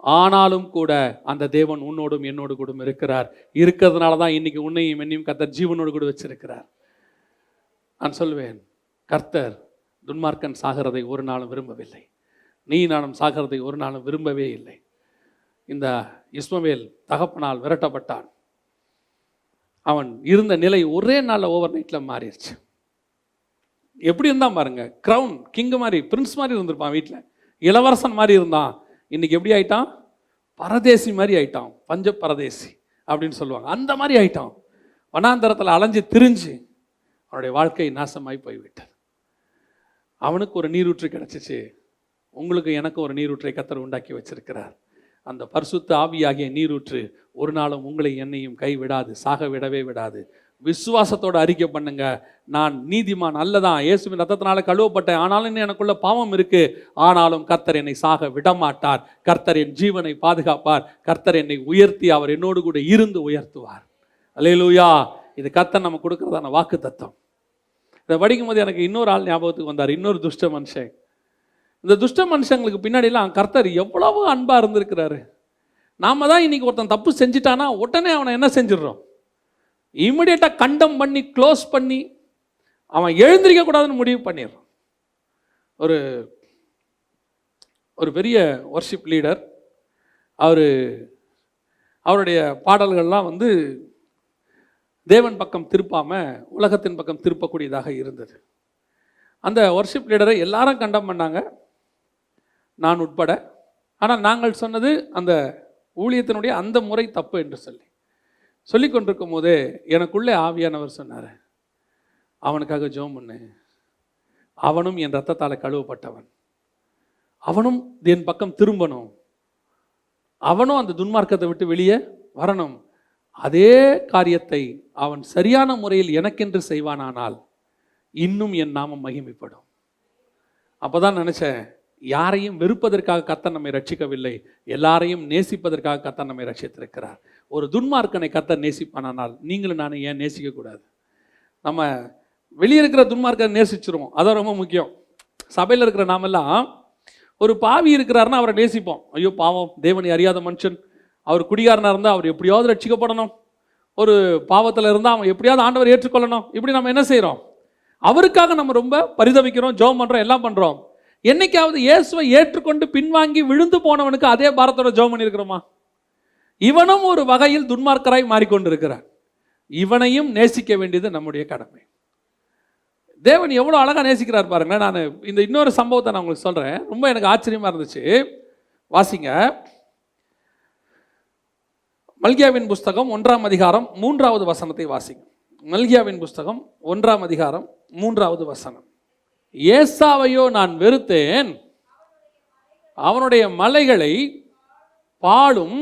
ஆனாலும் கூட அந்த தேவன் உன்னோடும் என்னோடு கூட இருக்கிறார். இருக்கிறதுனால தான் இன்னைக்கு உன்னையும் என்னையும் கர்த்தர் ஜீவனோடு கூட வச்சிருக்கிறார். நான் சொல்வேன், கர்த்தர் துன்மார்க்கன் சாகிறதை ஒரு நாளும் விரும்பவில்லை. நீ நானும் சாகிறதை ஒரு நாளும் விரும்பவே இல்லை. இந்த இஸ்மவேல் தகப்பனால் விரட்டப்பட்டான். அவன் இருந்த நிலை ஒரே நாளில் ஓவர் நைட்டில் மாறிடுச்சு. எப்படி இருந்தான் பாருங்க, க்ரௌன் கிங் மாதிரி, பிரின்ஸ் மாதிரி இருந்திருப்பான், வீட்டில் இளவரசன் மாதிரி இருந்தான். இன்னைக்கு எப்படி ஆயிட்டான்? பரதேசி மாதிரி ஆயிட்டான். பஞ்ச பரதேசி அப்படின்னு சொல்லுவாங்க, அந்த மாதிரி ஆயிட்டான். வனாந்தரத்தில் அலைஞ்சு திரிஞ்சு அவனுடைய வாழ்க்கை நாசமாய் போய்விட்டது. அவனுக்கு ஒரு நீரூற்று கிடச்சிச்சு. உங்களுக்கு எனக்கு ஒரு நீரூற்றை கர்த்தர் உண்டாக்கி வச்சிருக்கிறார். அந்த பரிசுத்த ஆவியாகிய நீரூற்று ஒரு நாளும் உங்களை என்னையும் கைவிடாது, சாக விடவே விடாது. விசுவாசத்தோட அறிக்கை பண்ணுங்க, நான் நீதிமான் அல்லதான், இயேசுவின் ரத்தத்தினால கழுவப்பட்டேன், ஆனாலும் எனக்குள்ள பாவம் இருக்கு, ஆனாலும் கர்த்தர் என்னை சாக விடமாட்டார். கர்த்தர் என் ஜீவனை பாதுகாப்பார். கர்த்தர் என்னை உயர்த்தி அவர் என்னோடு கூட இருந்து உயர்த்துவார். அல்லேலூயா. இது கர்த்தர் நம்ம கொடுக்கறதான வாக்கு தத்தம். இதை படிக்கும் போது எனக்கு இன்னொரு ஆள் ஞாபகத்துக்கு வந்தார், இன்னொரு துஷ்ட மனுஷன். இந்த துஷ்ட மனுஷங்களுக்கு பின்னாடிலாம் கர்த்தர் எவ்வளவு அன்பா இருந்திருக்கிறாரு. நாம தான் இன்னைக்கு ஒருத்தன் தப்பு செஞ்சிட்டானா உடனே அவனை என்ன செஞ்சிடறோம்? இமிடியேட்டாக கண்டம் பண்ணி க்ளோஸ் பண்ணி அவன் எழுந்திரிக்க கூடாதுன்னு முடிவு பண்ணிடுறான். ஒரு பெரிய வர்ஷிப் லீடர், அவருடைய பாடல்கள்லாம் தேவன் பக்கம் திருப்பாமல் உலகத்தின் பக்கம் திருப்பக்கூடியதாக இருந்தது. அந்த வர்ஷிப் லீடரை எல்லாரும் கண்டம் பண்ணாங்க, நான் உட்பட. ஆனால் நாங்கள் சொன்னது அந்த ஊழியத்தினுடைய அந்த முறை தப்பு என்று சொல்லி கொண்டிருக்கும் போதே எனக்குள்ளே ஆவியானவர் சொன்னார், அவனுக்காக ஜெபம் பண்ணு, அவனும் என் ரத்தத்தால் கழுவப்பட்டவன், அவனும் என் பக்கம் திரும்பணும், அவனும் அந்த துன்மார்க்கத்தை விட்டு வெளியே வரணும். அதே காரியத்தை அவன் சரியான முறையில் எனக்கென்று செய்வானானால் இன்னும் என் நாமம் மகிமைப்படும். அப்போதான் நினச்சேன், யாரையும் வெறுப்பதற்காக கர்த்தர் நம்மை ரட்சிக்கவில்லை, எல்லாரையும் நேசிப்பதற்காக கர்த்தர் நம்மை ரட்சித்திருக்கிறார். ஒரு துன்மார்க்கனை கர்த்தர் நேசிப்பானால் நீங்களும் நானும் ஏன் நேசிக்கக்கூடாது? நம்ம வெளியே இருக்கிற துன்மார்க்கனை நேசிச்சிருவோம், அதான் ரொம்ப முக்கியம். சபையில் இருக்கிற நாமெல்லாம் ஒரு பாவி இருக்கிறாருன்னா அவரை நேசிப்போம். ஐயோ பாவம், தேவனை அறியாத மனுஷன், அவர் குடிகாரனாக இருந்தால் அவர் எப்படியாவது ரட்சிக்கப்படணும், ஒரு பாவத்தில் இருந்தால் அவன் எப்படியாவது ஆண்டவர் ஏற்றுக்கொள்ளணும், இப்படி நம்ம என்ன செய்கிறோம்? அவருக்காக நம்ம ரொம்ப பரிதவிக்கிறோம், ஜெபம் பண்ணுறோம், எல்லாம் பண்ணுறோம். என்னைக்காவது இயேசுவை ஏற்றுக்கொண்டு பின்வாங்கி விழுந்து போனவனுக்கு அதே பாரத்தோட ஜெபம் பண்ணியிருக்கிறோமா? இவனும் ஒரு வகையில் துன்மார்க்கராய் மாறிக்கொண்டிருக்கிறான். இவனையும் நேசிக்க வேண்டியது நம்முடைய கடமை. தேவன் எவ்வளோ அழகாக நேசிக்கிறார் பாருங்களேன். நான் இந்த இன்னொரு சம்பவத்தை நான் உங்களுக்கு சொல்கிறேன், ரொம்ப எனக்கு ஆச்சரியமாக இருந்துச்சு. வாசிங்க, மல்கியாவின் புஸ்தகம் 1ஆம் அதிகாரம் 3வது வசனத்தை வாசிங்க. மல்கியாவின் புஸ்தகம் 1ஆம் அதிகாரம் 3வது வசனம். ஏசாவையோ நான் வெறுத்தேன், அவனுடைய மலைகளை பாழும்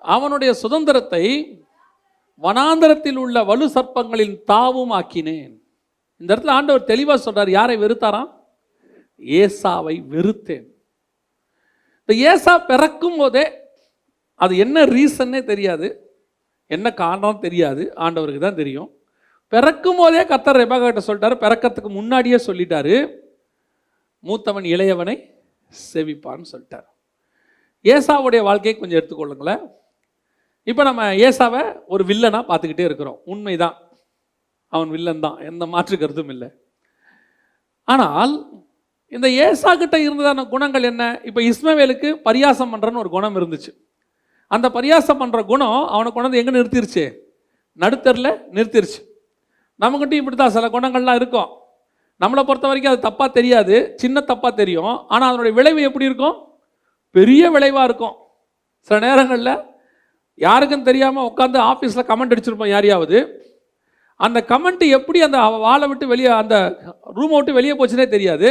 அவனுடைய சுதந்திரத்தை வனாந்தரத்தில் உள்ள வலு சர்ப்பங்களின் தாவும் ஆக்கினேன். இந்த இடத்துல ஆண்டவர் தெளிவாக சொல்றார், யாரை வெறுத்தாராம்? ஏசாவை வெறுத்தேன். இந்த ஏசா பிறக்கும் போதே அது என்ன ரீசன்னே தெரியாது, என்ன காரணம் தெரியாது, ஆண்டவருக்கு தான் தெரியும். பிறக்கும் போதே கர்த்தர் ரெபெக்கா கிட்ட சொல்லிட்டாரு, பிறக்கிறதுக்கு முன்னாடியே சொல்லிட்டாரு, மூத்தவன் இளையவனை செவிப்பான்னு சொல்லிட்டார். ஏசாவுடைய வாழ்க்கையை கொஞ்சம் எடுத்துக்கொள்ளுங்களேன். இப்போ நம்ம ஏசாவை ஒரு வில்லனாக பார்த்துக்கிட்டே இருக்கிறோம். உண்மைதான், அவன் வில்லன் தான், எந்த மாற்று கருத்தும் இல்லை. ஆனால் இந்த ஏசா கிட்ட இருந்ததான குணங்கள் என்ன? இப்போ இஸ்மவேலுக்கு பரியாசம் பண்ணுறன்னு ஒரு குணம் இருந்துச்சு. அந்த பரியாசம் பண்ணுற குணம் அவனை கொண்டு எங்கே நிறுத்திருச்சு? நடுத்தரில் நிறுத்திருச்சு. நம்மகிட்டையும் இப்படி தான் சில குணங்கள்லாம் இருக்கும். நம்மளை பொறுத்த வரைக்கும் அது தப்பாக தெரியாது, சின்ன தப்பாக தெரியும். ஆனால் அதனுடைய விளைவு எப்படி இருக்கும்? பெரிய விளைவாக இருக்கும். சில நேரங்களில் யாருக்கும் தெரியாமல் உட்காந்து ஆஃபீஸில் கமெண்ட் அடிச்சிருப்போம் யாரையாவது. அந்த கமெண்ட் எப்படி அந்த வாளை விட்டு வெளியே, அந்த ரூமை விட்டு வெளியே போச்சுன்னே தெரியாது.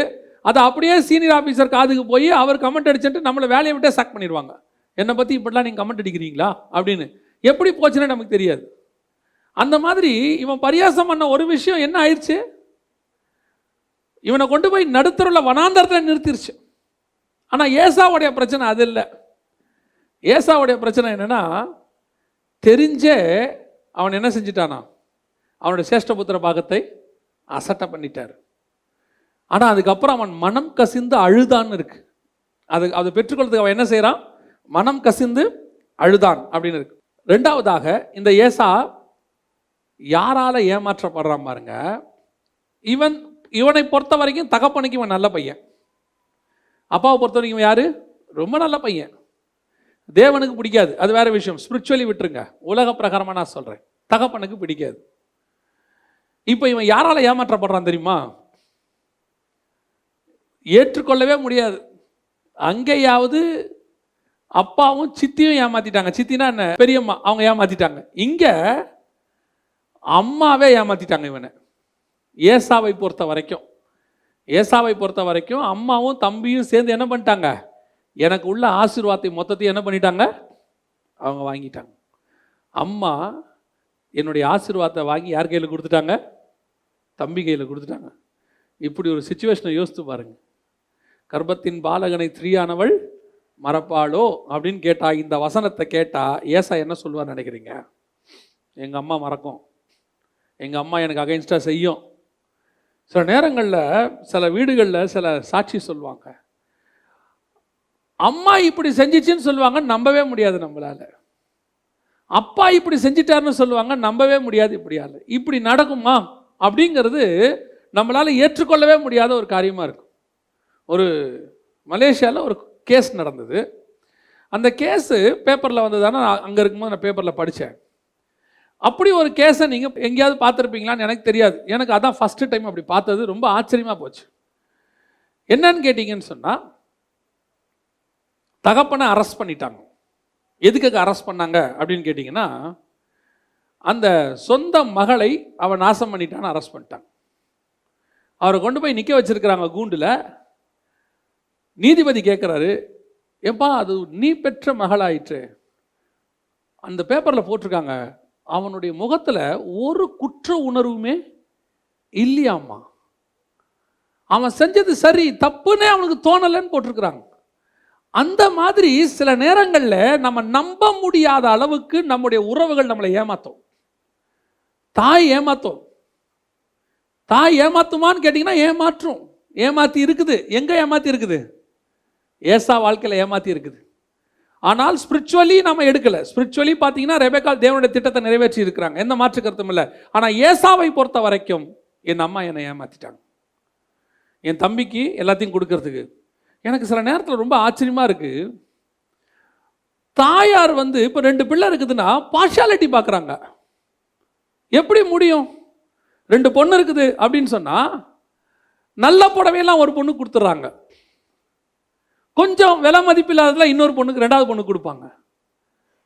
அது அப்படியே சீனியர் ஆஃபீஸர் காதுக்கு போய் அவர் கமெண்ட் அடிச்சுட்டு நம்மளை வேலையை விட்டே சாக் பண்ணிடுவாங்க. என்னை பற்றி இப்படிலாம் நீங்கள் கமெண்ட் அடிக்கிறீங்களா அப்படின்னு. எப்படி போச்சுன்னே நமக்கு தெரியாது. அந்த மாதிரி இவன் பரியாசம் பண்ண ஒரு விஷயம் என்ன ஆயிடுச்சு? இவனை கொண்டு போய் நடுத்தருள்ள வனாந்தரத்தில் நிறுத்திருச்சு. ஆனால் ஏசாவுடைய பிரச்சனை அது இல்லை. ஏசாவுடைய பிரச்சனை என்னன்னா, தெரிஞ்சே அவன் என்ன செஞ்சிட்டானா, அவனுடைய சேஷ்டபுத்திர பாகத்தை அசட்டை பண்ணிட்டார். ஆனால் அதுக்கப்புறம் அவன் மனம் கசிந்து அழுதான்னு இருக்கு. அதை பெற்றுக்கொள்றதுக்கு அவன் என்ன செய்கிறான்? மனம் கசிந்து அழுதான் அப்படின்னு இருக்கு. ரெண்டாவதாக இந்த ஏசா யாரால ஏமாற்றப்படுறான் பாருங்க. இவனை பொறுத்த வரைக்கும் தகப்பனுக்கு இவன் நல்ல பையன், அப்பாவை பொறுத்த வரைக்கும் இவன் யாரு? ரொம்ப நல்ல பையன். தேவனுக்கு பிடிக்காது, அது வேற விஷயம். ஸ்பிரிச்சுவலி விட்டுருங்க, உலக பிரகாரமா நான் சொல்றேன். தகப்பனுக்கு பிடிக்காது. இப்போ இவன் யாரால ஏமாற்றப்படுறான் தெரியுமா? ஏற்றுக்கொள்ளவே முடியாது. அங்கேயாவது அப்பாவும் சித்தியும் ஏமாத்திட்டாங்க. சித்தினா என்ன? பெரியம்மா. அவங்க ஏமாத்திட்டாங்க. இங்க அம்மாவே ஏமாத்திட்டாங்க இவனை. ஏசாவை பொறுத்த வரைக்கும் அம்மாவும் தம்பியும் சேர்ந்து என்ன பண்ணிட்டாங்க? எனக்கு உள்ள ஆசீர்வாதத்தை மொத்தத்தையும் என்ன பண்ணிட்டாங்க? அவங்க வாங்கிட்டாங்க. அம்மா என்னுடைய ஆசீர்வாதத்தை வாங்கி யார் கையில் கொடுத்துட்டாங்க? தம்பி கையில் கொடுத்துட்டாங்க. இப்படி ஒரு சிச்சுவேஷனை யோசித்து பாருங்க. கர்ப்பத்தின் பாலகனை ஸ்திரீயானவள் மறப்பாளோ அப்படின்னு கேட்டா, இந்த வசனத்தை கேட்டா ஏசா என்ன சொல்லுவார் நினைக்கிறீங்க? எங்க அம்மா மறக்கும், எங்க அம்மா எனக்கு அகைன்ஸ்டா செய்யும். சில நேரங்களில் சில வீடுகளில் சில சாட்சி சொல்லுவாங்க, அம்மா இப்படி செஞ்சிச்சுன்னு சொல்லுவாங்க, நம்பவே முடியாது நம்மளால. அப்பா இப்படி செஞ்சிட்டாருன்னு சொல்லுவாங்க, நம்பவே முடியாது. இப்படி நடக்குமா அப்படிங்கிறது நம்மளால ஏற்றுக்கொள்ளவே முடியாத ஒரு காரியமா இருக்கும். ஒரு மலேசியாவில் ஒரு கேஸ் நடந்தது. அந்த கேஸு பேப்பரில் வந்ததானே, அங்கே இருக்கும்போது நான் பேப்பரில் படித்தேன். அப்படி ஒரு கேஸை நீங்கள் எங்கேயாவது பார்த்துருப்பீங்களான்னு எனக்கு தெரியாது. எனக்கு அதான் ஃபஸ்ட்டு டைம் அப்படி பார்த்தது. ரொம்ப ஆச்சரியமாக போச்சு. என்னன்னு கேட்டிங்கன்னு சொன்னால், தகப்பனை அரெஸ்ட் பண்ணிட்டாங்க. எதுக்காக அரெஸ்ட் பண்ணாங்க அப்படின்னு கேட்டிங்கன்னா, அந்த சொந்த மகளை அவன் நாசம் பண்ணிட்டான்னு அரெஸ்ட் பண்ணிட்டாங்க. அவரை கொண்டு போய் நிற்க வச்சிருக்கிறாங்க கூண்டில். நீதிபதி கேட்குறாரு, ஏப்பா அது நீ பெற்ற மகளாயிற்று. அந்த பேப்பரில் போட்டிருக்காங்க, அவனுடைய முகத்தில் ஒரு குற்ற உணர்வுமே இல்லையாம்மா. அவன் செஞ்சது சரி, தப்புன்னே அவனுக்கு தோணலைன்னு போட்டிருக்கிறாங்க. அந்த மாதிரி சில நேரங்களில் நம்ம நம்ப முடியாத அளவுக்கு நம்முடைய உறவுகள் நம்மளை ஏமாத்தும். தாய் ஏமாத்துமான்னு கேட்டிங்கன்னா ஏமாற்றும். ஏமாத்தி இருக்குது. எங்கே ஏமாத்தி இருக்குது? ஏசா வாழ்க்கையில் ஏமாத்தி இருக்குது. ஆனால் ஸ்பிரிச்சுவலி நம்ம எடுக்கல. ஸ்பிரிச்சுவலி பார்த்தீங்கன்னா ரெபெக்காள் தேவனுடைய திட்டத்தை நிறைவேற்றி இருக்கிறாங்க, எந்த மாற்று கருத்தும் இல்லை. ஆனால் ஏசாவை பொறுத்த வரைக்கும் என் அம்மா என்னை ஏமாத்திட்டாங்க. என் தம்பிக்கு எல்லாத்தையும் கொடுக்கறதுக்கு எனக்கு சில நேரத்தில் ரொம்ப ஆச்சரியமா இருக்கு. தாயார் இப்போ 2 பிள்ளை இருக்குதுன்னா பார்ஷாலிட்டி பார்க்குறாங்க. எப்படி முடியும்? 2 பொண்ணு இருக்குது அப்படின்னு சொன்னா நல்ல புடவையெல்லாம் ஒரு பொண்ணு கொடுத்துட்றாங்க, கொஞ்சம் விலை மதிப்பு இல்லாததுல இன்னொரு பொண்ணுக்கு 2வது பொண்ணு கொடுப்பாங்க.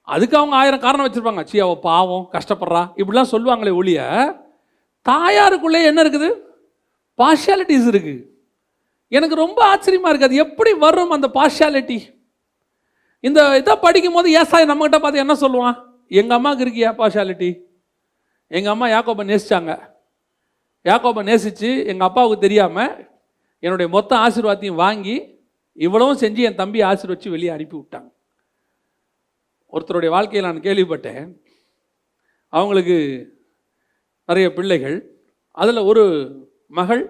அதுக்கு அவங்க 1000 காரணம் வச்சிருப்பாங்க. சி அவ பாவம் கஷ்டப்படுறா இப்படிலாம் சொல்லுவாங்களே ஒழிய, தாயாருக்குள்ளே என்ன இருக்குது? பார்ஷியாலிட்டிஸ் இருக்கு. எனக்கு ரொம்ப ஆச்சரியமா இருக்கு, அது எப்படி வரும் அந்த பார்ஷியாலிட்டி? இந்த இதை படிக்கும் போது ஏசாய் நம்மகிட்ட பார்த்து என்ன சொல்லுவான்? எங்க அம்மாவுக்கு இருக்கியா பார்ஷியாலிட்டி? எங்க அம்மா யாக்கோபை நேசிச்சாங்க. யாக்கோபை நேசிச்சு எங்க அப்பாவுக்கு தெரியாம என்னுடைய மொத்த ஆசீர்வாதத்தையும் வாங்கி இவ்வளவும் செஞ்சு என் தம்பி ஆசீர்வச்சு வெளியே அனுப்பி விட்டாங்க. ஒருத்தருடைய வாழ்க்கையில் நான் கேள்விப்பட்டேன், அவங்களுக்கு நிறைய பிள்ளைகள், அதில் ஒரு மகள்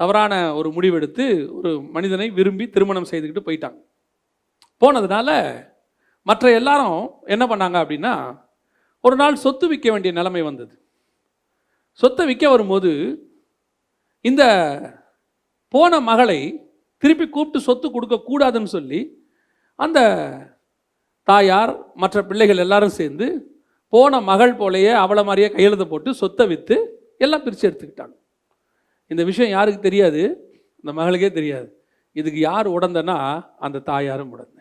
தவறான ஒரு முடிவெடுத்து ஒரு மனிதனை விரும்பி திருமணம் செய்துக்கிட்டு போயிட்டாங்க. போனதுனால மற்ற எல்லாரும் என்ன பண்ணாங்க அப்படின்னா, ஒரு நாள் சொத்து விற்க வேண்டிய நிலைமை வந்தது. சொத்தை விற்க வரும்போது இந்த போன மகளை திருப்பி கூப்பிட்டு சொத்து கொடுக்கக்கூடாதுன்னு சொல்லி அந்த தாயார் மற்ற பிள்ளைகள் எல்லாரும் சேர்ந்து போன மகள் போலையே அவளை மாதிரியே கையெழுத்து போட்டு சொத்தை விற்று எல்லாம் பிரித்து எடுத்துக்கிட்டாங்க. இந்த விஷயம் யாருக்கு தெரியாது? இந்த மகளுக்கே தெரியாது. இதுக்கு யார் உடந்தனா அந்த தாயாரும் உடந்த.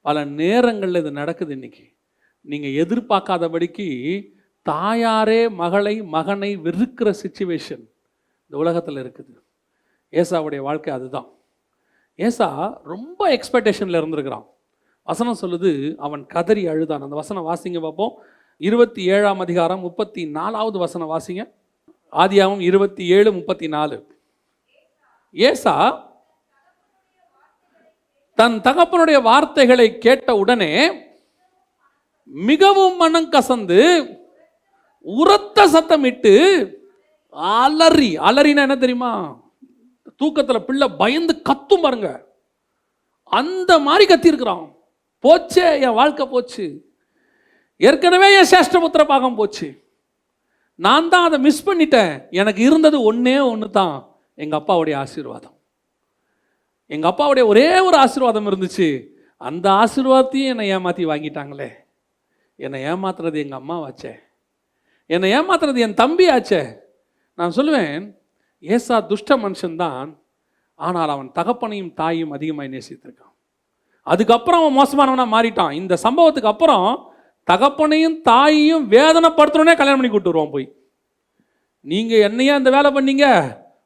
பல நேரங்களில் இது நடக்குது. இன்னைக்கு நீங்கள் எதிர்பார்க்காதபடிக்கு தாயாரே மகனை வெறுக்கிற சிச்சுவேஷன் இந்த உலகத்தில் இருக்குது. ஏசாவுடைய வாழ்க்கை அதுதான். ஏசா ரொம்ப எக்ஸ்பெக்டேஷனில் இருந்திருக்கிறான். வசனம் சொல்லுது, அவன் கதறி அழுதான். அந்த வசனம் வாசிங்க பார்ப்போம். 27ஆம் அதிகாரம் 34வது வசனம் வாசிங்க. ஆதியாகமம் 27:34. ஏசா தன் தகப்பனுடைய வார்த்தைகளை கேட்ட உடனே மிகவும் மனம் கசந்து உரத்த சத்தமிட்டு அலறினா என்ன தெரியுமா? தூக்கத்தில் பிள்ளை பயந்து கத்தும் பாருங்க. அந்த மாதிரி கத்திருக்கிறான். போச்சே, என் வாழ்க்கை போச்சு, ஏற்கனவே என் சேஷ்டபுத்திர பாகம் போச்சு, நான் தான் அதை மிஸ் பண்ணிட்டேன். எனக்கு இருந்தது ஒன்னே ஒன்று தான், எங்கள் அப்பாவுடைய ஆசீர்வாதம். எங்கள் அப்பாவுடைய ஒரே ஒரு ஆசீர்வாதம் இருந்துச்சு, அந்த ஆசீர்வாதத்தையும் என்னை ஏமாற்றி வாங்கிட்டாங்களே. என்னை ஏமாத்துறது எங்கள் அம்மாவாச்சே, என்னை ஏமாத்துறது என் தம்பி ஆச்சே. நான் சொல்லுவேன், ஏசா துஷ்ட மனுஷன்தான், ஆனால் அவன் தகப்பனையும் தாயும் அதிகமாக நேசித்திருக்கான். அதுக்கப்புறம் அவன் மோசமானவனாக மாறிட்டான். இந்த சம்பவத்துக்கு அப்புறம் தகப்பனையும் தாயையும் வேதனைப்படுத்தணுன்னே கல்யாணம் பண்ணி கூட்டு வருவான். போய் நீங்கள் என்னையா இந்த வேலை பண்ணீங்க,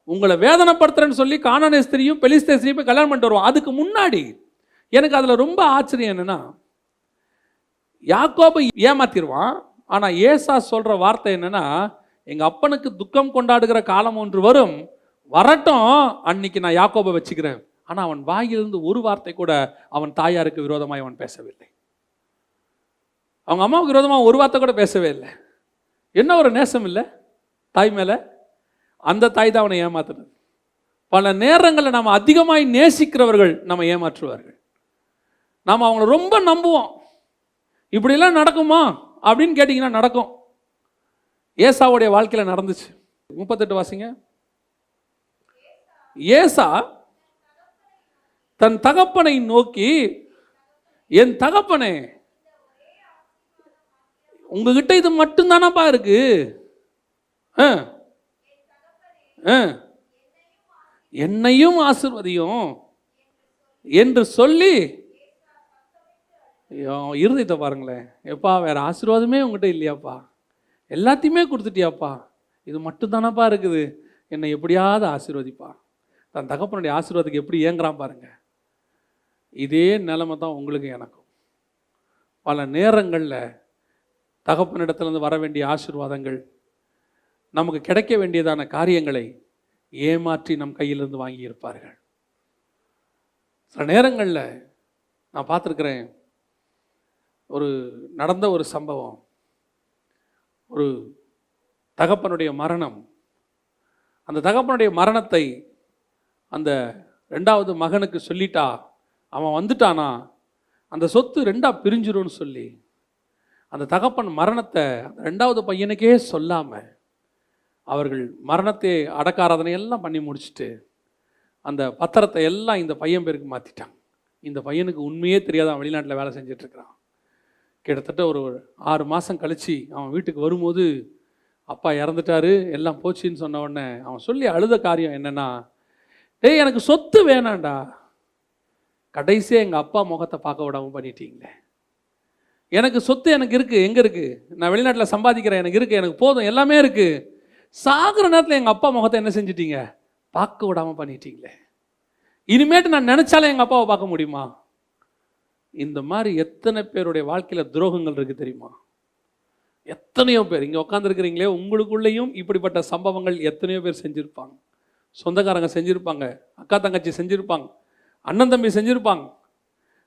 உங்களை வேதனைப்படுத்துறேன்னு சொல்லி கானானிய ஸ்திரியும் பெலிஸ்தே ஸ்திரியும் போய் கல்யாணம் பண்ணிட்டு வருவான். அதுக்கு முன்னாடி எனக்கு அதில் ரொம்ப ஆச்சரியம் என்னன்னா, யாக்கோபை ஏமாத்திடுவான். ஆனால் ஏசா சொல்கிற வார்த்தை என்னன்னா, எங்கள் அப்பனுக்கு துக்கம் கொண்டாடுகிற காலம் ஒன்று வரும், வரட்டும், அன்னைக்கு நான் யாக்கோபை வச்சுக்கிறேன். ஆனால் அவன் வாயிலிருந்து ஒரு வார்த்தை கூட அவன் தாயாருக்கு விரோதமாக அவன் பேசவில்லை. அவங்க அம்மாவுக்கு விரோதமாக ஒரு வார்த்தை கூட பேசவே இல்லை. என்ன ஒரு நேசம் இல்லை தாய் மேலே. அந்த தாய் தான் அவனை ஏமாத்துறது. பல நேரங்களில் நம்ம அதிகமாய் நேசிக்கிறவர்கள் நம்ம ஏமாற்றுவார்கள். நாம் அவங்கள ரொம்ப நம்புவோம். இப்படிலாம் நடக்குமா அப்படின்னு கேட்டிங்கன்னா நடக்கும். ஏசாவுடைய வாழ்க்கையில் நடந்துச்சு. 38 வாசிங்க. ஏசா தன் தகப்பனை நோக்கி, என் தகப்பனே, உங்ககிட்ட இது மட்டும்தானப்பா இருக்கு, என்னையும் ஆசீர்வதியும் என்று சொல்லி, இருதயத்தை பாருங்களேன், எப்பா வேற ஆசீர்வாதமே உங்ககிட்ட இல்லையாப்பா, எல்லாத்தையுமே கொடுத்துட்டியாப்பா, இது மட்டும்தானப்பா இருக்குது, என்னை எப்படியாவது ஆசீர்வதிப்பா. தன் தகப்பனுடைய ஆசீர்வாதத்துக்கு எப்படி ஏங்குறான் பாருங்க. இதே நிலைமை தான் உங்களுக்கு எனக்கும். பல நேரங்களில் தகப்பனிடத்திலிருந்து வர வேண்டிய ஆசீர்வாதங்கள், நமக்கு கிடைக்க வேண்டியதான காரியங்களை ஏமாற்றி நம் கையிலிருந்து வாங்கி இருப்பார்கள். சில நேரங்களில் நான் பார்த்துருக்கிறேன், நடந்த ஒரு சம்பவம், ஒரு தகப்பனுடைய மரணம். அந்த தகப்பனுடைய மரணத்தை அந்த 2வது மகனுக்கு சொல்லிட்டா, அவன் வந்துட்டானா அந்த சொத்து 2ஆ பிரிஞ்சிரும்னு சொல்லி அந்த தகப்பன் மரணத்தை 2வது பையனுக்கே சொல்லாமல் அவர்கள் மரணத்தை அடக்காராதனை எல்லாம் பண்ணி முடிச்சுட்டு அந்த பத்திரத்தை எல்லாம் இந்த பையன் பேருக்கு மாற்றிட்டான். இந்த பையனுக்கு உண்மையே தெரியாத வெளிநாட்டில் வேலை செஞ்சிட்ருக்கிறான். கிட்டத்தட்ட ஒரு 6 மாதம் கழித்து அவன் வீட்டுக்கு வரும்போது அப்பா இறந்துட்டாரு, எல்லாம் போச்சுன்னு சொன்ன உடனே அவன் சொல்லி அழுத காரியம் என்னென்னா, டேய் எனக்கு சொத்து வேணாண்டா, கடைசியாக எங்கள் அப்பா முகத்தை பார்க்க விடாமல் பண்ணிட்டீங்களே, எனக்கு சொத்து எனக்கு இருக்குது, எங்கே இருக்குது, நான் வெளிநாட்டில் சம்பாதிக்கிறேன், எனக்கு இருக்குது, எனக்கு போதும், எல்லாமே இருக்குது, சாகிற நேரத்தில் எங்கள் அப்பா முகத்தை என்ன செஞ்சிட்டீங்க, பார்க்க விடாமல் பண்ணிட்டீங்களே, இனிமேட்டு நான் நினச்சாலே எங்கள் அப்பாவை பார்க்க முடியுமா? இந்த மாதிரி எத்தனை பேருடைய வாழ்க்கையில் துரோகங்கள் இருக்குது தெரியுமா? எத்தனையோ பேர் இங்கே உட்காந்துருக்கிறீங்களே, உங்களுக்குள்ளேயும் இப்படிப்பட்ட சம்பவங்கள் எத்தனையோ பேர் செஞ்சுருப்பாங்க. சொந்தக்காரங்க செஞ்சுருப்பாங்க, அக்கா தங்கச்சி செஞ்சுருப்பாங்க, அண்ணன் தம்பி செஞ்சுருப்பாங்க,